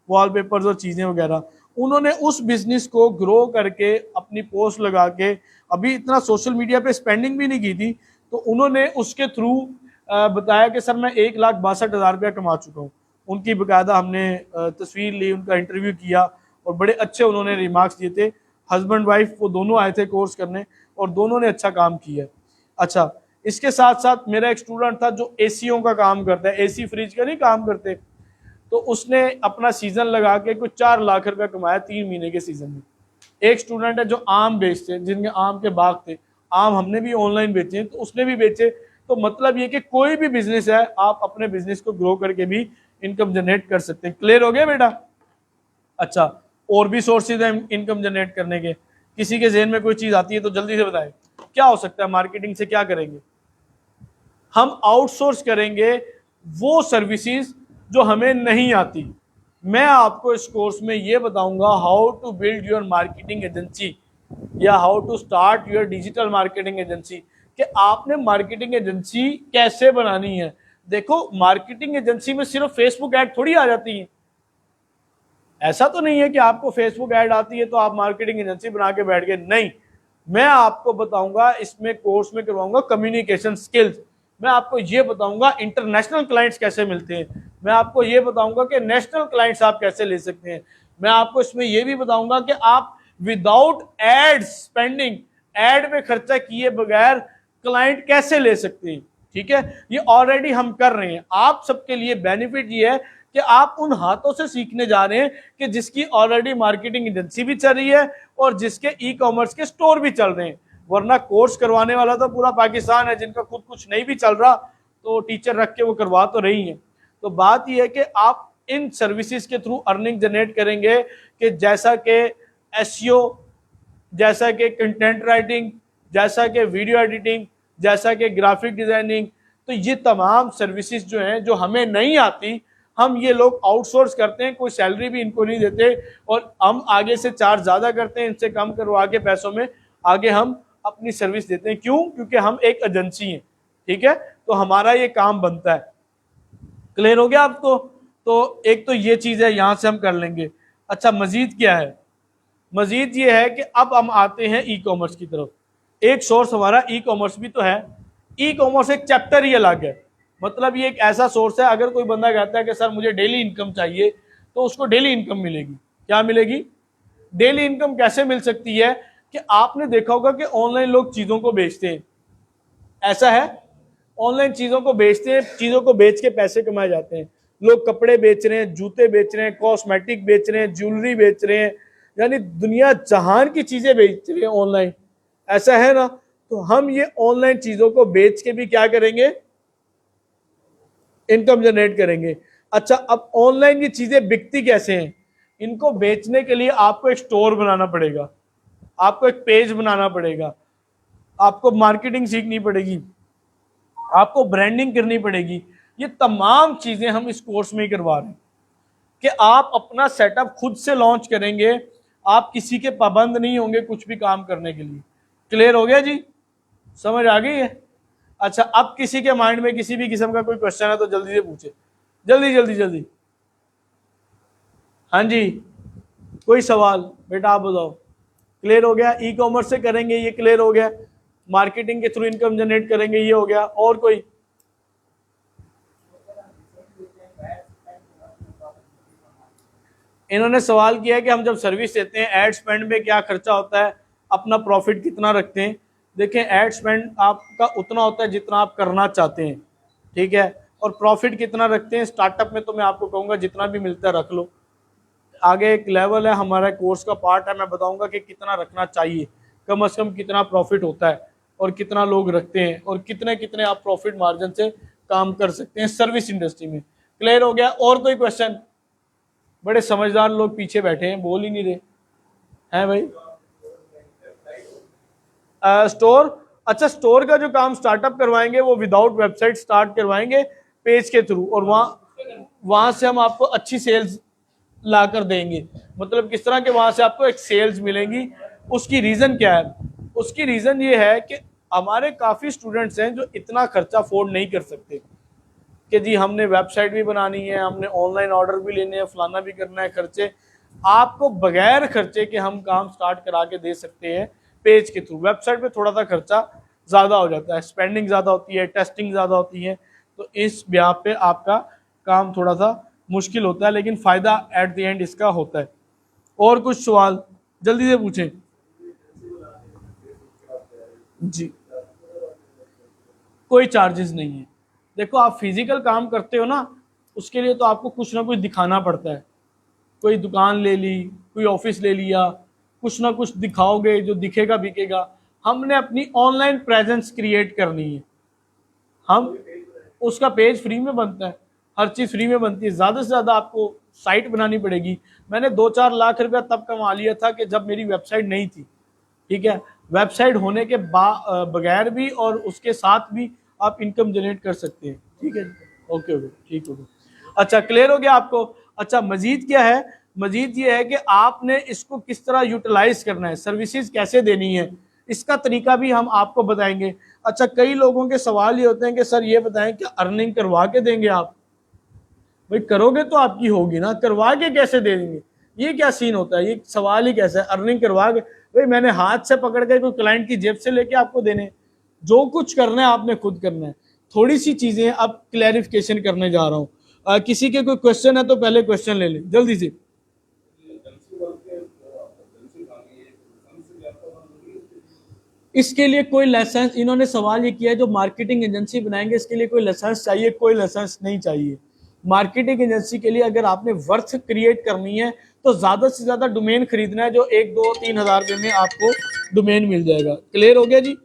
वॉलपेपर्स और चीज़ें वगैरह। उन्होंने उस बिजनेस को ग्रो करके अपनी पोस्ट लगा के, अभी इतना सोशल मीडिया पे स्पेंडिंग भी नहीं की थी, तो उन्होंने उसके थ्रू बताया कि सर मैं 1,62,000 रुपया कमा चुका हूँ। उनकी बकायदा हमने तस्वीर ली, उनका इंटरव्यू किया और बड़े अच्छे उन्होंने रिमार्क्स दिए थे। हस्बैंड वाइफ वो दोनों आए थे कोर्स करने और दोनों ने अच्छा काम किया। अच्छा, इसके साथ साथ मेरा एक स्टूडेंट था जो एसीओ का काम करता है, एसी फ्रिज का नहीं काम करते, तो उसने अपना सीजन लगा के कुछ 4 लाख रुपया कमाया 3 महीने के सीजन में। एक स्टूडेंट है जो आम बेचते, जिनके आम के बाग थे, आम हमने भी ऑनलाइन बेचे तो उसने भी बेचे। तो मतलब ये कि कोई भी बिजनेस है, आप अपने बिजनेस को ग्रो करके भी इनकम जनरेट कर सकते हैं। क्लियर हो गया बेटा? अच्छा, और भी सोर्सेज हैं इनकम जनरेट करने के। किसी के जहन में कोई चीज आती है तो जल्दी से बताएं, क्या हो सकता है? मार्केटिंग से क्या करेंगे? हम आउटसोर्स करेंगे वो सर्विसेज जो हमें नहीं आती। मैं आपको इस कोर्स में ये बताऊंगा how to build your marketing agency या how to start your digital marketing agency, कि आपने मार्केटिंग एजेंसी कैसे बनानी है। देखो, मार्केटिंग एजेंसी में सिर्फ फेसबुक ऐड थोड़ी आ जाती है। ऐसा तो नहीं है कि आपको फेसबुक ऐड आती है तो आप मार्केटिंग एजेंसी बना के बैठ गए, नहीं। मैं आपको बताऊंगा, इसमें कोर्स में करवाऊंगा कम्युनिकेशन स्किल्स। मैं आपको ये बताऊंगा इंटरनेशनल क्लाइंट्स कैसे मिलते हैं। मैं आपको ये बताऊंगा कि नेशनल क्लाइंट्स आप कैसे ले सकते हैं। मैं आपको इसमें ये भी बताऊंगा कि आप विदाउट एड स्पेंडिंग, एड में खर्चा किए बगैर क्लाइंट कैसे ले सकते हैं। ठीक है, ये ऑलरेडी हम कर रहे हैं। आप सबके लिए बेनिफिट ये है कि आप उन हाथों से सीखने जा रहे हैं कि जिसकी ऑलरेडी मार्केटिंग एजेंसी भी चल रही है और जिसके ई कॉमर्स के स्टोर भी चल रहे हैं। वरना कोर्स करवाने वाला तो पूरा पाकिस्तान है, जिनका खुद कुछ नहीं भी चल रहा तो टीचर रख के वो करवा तो रही है। तो बात यह है कि आप इन सर्विसेज के थ्रू अर्निंग जनरेट करेंगे कि जैसा कि एसईओ, जैसा कि कंटेंट राइटिंग, जैसा कि वीडियो एडिटिंग, जैसा कि ग्राफिक डिजाइनिंग। तो ये तमाम सर्विसेज जो हैं जो हमें नहीं आती, हम ये लोग आउटसोर्स करते हैं, कोई सैलरी भी इनको नहीं देते और हम आगे से चार्ज ज़्यादा करते हैं, इनसे कम करवा के पैसों में आगे हम अपनी सर्विस देते हैं। क्यों? क्योंकि हम एक एजेंसी हैं, ठीक है, तो हमारा ये काम बनता है। क्लियर हो गया आपको? तो एक तो ये चीज़ है, यहाँ से हम कर लेंगे। अच्छा, मजीद क्या है? मजीद ये है कि अब हम आते हैं ई कॉमर्स की तरफ। एक सोर्स हमारा ई कॉमर्स भी तो है। ई कॉमर्स एक चैप्टर ही अलग है, मतलब ये एक ऐसा सोर्स है, अगर कोई बंदा कहता है कि सर मुझे डेली इनकम चाहिए, तो उसको डेली इनकम मिलेगी। क्या मिलेगी? डेली इनकम कैसे मिल सकती है कि आपने देखा होगा कि ऑनलाइन लोग चीज़ों को बेचते हैं, ऐसा है, ऑनलाइन चीज़ों को बेचते हैं, चीज़ों को बेच के पैसे कमाए जाते हैं। लोग कपड़े बेच रहे हैं, जूते बेच रहे हैं, कॉस्मेटिक बेच रहे हैं, ज्वेलरी बेच रहे हैं, यानी दुनिया जहान की चीज़ें बेच रहे हैं ऑनलाइन, ऐसा है ना? तो हम ये ऑनलाइन चीज़ों को बेच के भी क्या करेंगे? इनकम जनरेट करेंगे। अच्छा, अब ऑनलाइन ये चीज़ें बिकती कैसे हैं? इनको बेचने के लिए आपको एक स्टोर बनाना पड़ेगा, आपको एक पेज बनाना पड़ेगा, आपको मार्केटिंग सीखनी पड़ेगी, आपको ब्रांडिंग करनी पड़ेगी। ये तमाम चीज़ें हम इस कोर्स में ही करवा रहे हैं कि आप अपना सेटअप खुद से लॉन्च करेंगे, आप किसी के पाबंद नहीं होंगे कुछ भी काम करने के लिए। क्लियर हो गया जी? समझ आ गई है? अच्छा, अब किसी के माइंड में किसी भी किस्म का कोई क्वेश्चन है तो जल्दी से पूछे, जल्दी जल्दी जल्दी। हाँ जी, कोई सवाल? बेटा आप बताओ। क्लियर हो गया? ई कॉमर्स से करेंगे, ये क्लियर हो गया। मार्केटिंग के थ्रू इनकम जनरेट करेंगे, ये हो गया। और कोई? इन्होंने सवाल किया कि हम जब सर्विस देते हैं एड स्पेंड में क्या खर्चा होता है, अपना प्रॉफिट कितना रखते हैं। देखें, एड स्पेंड आपका उतना होता है जितना आप करना चाहते हैं, ठीक है, और प्रॉफिट कितना रखते हैं स्टार्टअप में, तो मैं आपको कहूँगा जितना भी मिलता है रख लो। आगे एक लेवल है, हमारा कोर्स का पार्ट है, मैं बताऊंगा कि कितना रखना चाहिए, कम से कम कितना प्रॉफिट होता है और कितना लोग रखते हैं और कितने कितने आप प्रॉफिट मार्जिन से काम कर सकते हैं सर्विस इंडस्ट्री में। क्लियर हो गया? और कोई क्वेश्चन? बड़े समझदार लोग पीछे बैठे हैं, बोल ही नहीं रहे हैं भाई। स्टोर? अच्छा, स्टोर का जो काम स्टार्टअप करवाएंगे वो विदाउट वेबसाइट स्टार्ट करवाएंगे पेज के थ्रू, और वहां से हम आपको अच्छी सेल्स ला कर देंगे। मतलब किस तरह के? वहां से आपको एक सेल्स मिलेंगी। उसकी रीजन क्या है? उसकी रीजन ये है कि हमारे काफी स्टूडेंट्स हैं जो इतना खर्चा अफोर्ड नहीं कर सकते कि जी हमने वेबसाइट भी बनानी है, हमने ऑनलाइन ऑर्डर भी लेने हैं, फलाना भी करना है। खर्चे आपको बगैर खर्चे के हम काम स्टार्ट करा के दे सकते हैं पेज के थ्रू। वेबसाइट पे थोड़ा सा खर्चा ज़्यादा हो जाता है, स्पेंडिंग ज़्यादा होती है, टेस्टिंग ज़्यादा होती है, तो इस ब्याह पे आपका काम थोड़ा सा मुश्किल होता है, लेकिन फ़ायदा एट द एंड इसका होता है। और कुछ सवाल? जल्दी से पूछें जी। कोई चार्जेस नहीं है। देखो, आप फिजिकल काम करते हो ना, उसके लिए तो आपको कुछ ना कुछ दिखाना पड़ता है। कोई दुकान ले ली, कोई ऑफिस ले लिया, कुछ ना कुछ दिखाओगे जो दिखेगा बिकेगा। हमने अपनी ऑनलाइन प्रेजेंस क्रिएट करनी है, हम उसका पेज फ्री में बनता है, हर चीज़ फ्री में बनती है। ज़्यादा से ज़्यादा आपको साइट बनानी पड़ेगी। मैंने 2-4 लाख रुपया तब कमा लिया था कि जब मेरी वेबसाइट नहीं थी, ठीक है। वेबसाइट होने के बगैर भी और उसके साथ भी आप इनकम जनरेट कर सकते हैं, ठीक है। ओके ओके, ठीक हो गया। अच्छा, क्लियर हो गया आपको? अच्छा, मजीद क्या है? मजीद ये है कि आपने इसको किस तरह यूटिलाइज करना है, सर्विसेज कैसे देनी है, इसका तरीका भी हम आपको बताएंगे। अच्छा, कई लोगों के सवाल ये होते हैं कि सर ये बताएं कि अर्निंग करवा के देंगे आप? भाई करोगे तो आपकी होगी ना, करवा के कैसे दे देंगे? ये क्या सीन होता है? ये सवाल ही कैसा है, अर्निंग करवा के? भाई मैंने हाथ से पकड़ के कोई क्लाइंट की जेब से लेके आपको देने? जो कुछ करना है आपने खुद करना है। थोड़ी सी चीजें अब क्लैरिफिकेशन करने जा रहा हूँ। किसी के कोई क्वेश्चन है तो पहले क्वेश्चन ले लें जल्दी से। इसके लिए कोई लाइसेंस, इन्होंने सवाल ये किया है जो मार्केटिंग एजेंसी बनाएंगे इसके लिए कोई लाइसेंस चाहिए? कोई लाइसेंस नहीं चाहिए। मार्केटिंग एजेंसी के लिए अगर आपने वर्थ क्रिएट करनी है तो ज्यादा से ज्यादा डोमेन खरीदना है, जो 1-2-3 हज़ार रुपये में आपको डोमेन मिल जाएगा। क्लियर हो गया जी?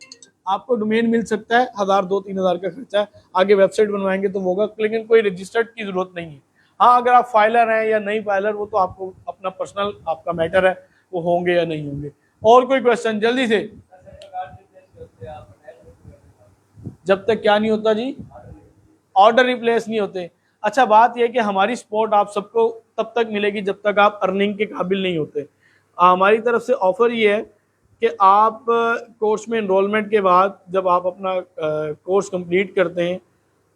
आपको डोमेन मिल सकता है, 1,000-2-3 हज़ार का खर्चा है, आगे वेबसाइट बनवाएंगे तो होगा, लेकिन कोई रजिस्टर्ड की जरूरत नहीं है। हाँ, अगर आप फाइलर हैं या नहीं फाइलर, वो तो आपको अपना पर्सनल आपका मैटर है, वो होंगे या नहीं होंगे। और कोई क्वेश्चन जल्दी से? जब तक क्या नहीं होता जी, ऑर्डर रिप्लेस नहीं होते। अच्छा, बात यह है कि हमारी सपोर्ट आप सबको तब तक मिलेगी जब तक आप अर्निंग के काबिल नहीं होते। हमारी तरफ से ऑफर ये है कि आप कोर्स में इनरोलमेंट के बाद जब आप अपना कोर्स कंप्लीट करते हैं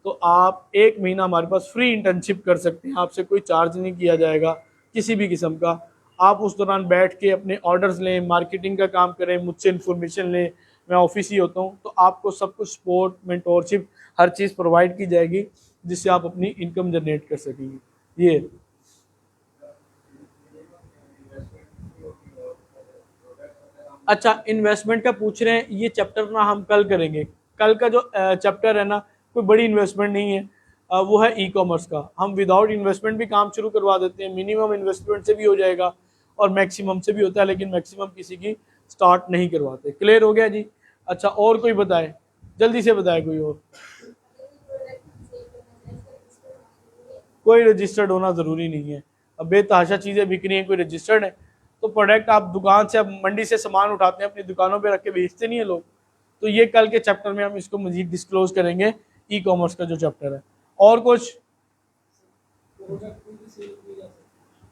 तो आप 1 महीना हमारे पास फ्री इंटर्नशिप कर सकते हैं। आपसे कोई चार्ज नहीं किया जाएगा किसी भी किस्म का। आप उस दौरान बैठ के अपने ऑर्डर्स लें, मार्केटिंग का काम करें, मुझसे इन्फॉर्मेशन लें। मैं ऑफिस ही होता हूँ, तो आपको सब कुछ सपोर्ट, मेंटोरशिप, हर चीज़ प्रोवाइड की जाएगी जिससे आप अपनी इनकम जनरेट कर सकेंगे। ये अच्छा, इन्वेस्टमेंट का पूछ रहे हैं, ये चैप्टर ना हम कल करेंगे। कल का जो चैप्टर है ना, कोई बड़ी इन्वेस्टमेंट नहीं है, वो है ई कॉमर्स का। हम विदाउट इन्वेस्टमेंट भी काम शुरू करवा देते हैं। मिनिमम इन्वेस्टमेंट से भी हो जाएगा और मैक्सिमम से भी होता है, लेकिन मैक्सिमम किसी की स्टार्ट नहीं करवाते। क्लियर हो गया जी? अच्छा, और कोई बताए, जल्दी से बताए कोई और। कोई रजिस्टर्ड होना ज़रूरी नहीं है। अब बेतहाशा चीज़ें बिक रही हैं, कोई रजिस्टर्ड है? तो प्रोडक्ट आप दुकान से, मंडी से सामान उठाते हैं, अपनी दुकानों पे रख के बेचते नहीं है लोग। तो ये कल के चैप्टर में हम इसको मजीद डिस्क्लोज करेंगे, ई कॉमर्स का जो चैप्टर है। और कुछ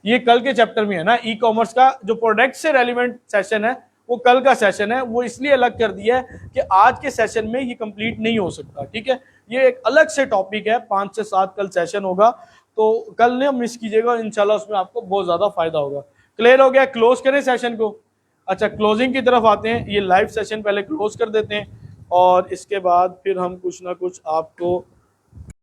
ये कल के चैप्टर में है ना, ई कॉमर्स का जो प्रोडक्ट से रेलिवेंट सेशन है वो कल का सेशन है। वो इसलिए अलग कर दिया है कि आज के सेशन में ये कंप्लीट नहीं हो सकता। ठीक है, ये एक अलग से टॉपिक है। 5 से 7 कल सेशन होगा, तो कल ने मिस कीजिएगा, इंशाल्लाह उसमें आपको बहुत ज्यादा फायदा होगा। क्लियर हो गया? क्लोज करें सेशन को? अच्छा, क्लोजिंग की तरफ आते हैं। ये लाइव सेशन पहले क्लोज कर देते हैं और इसके बाद फिर हम कुछ ना कुछ आपको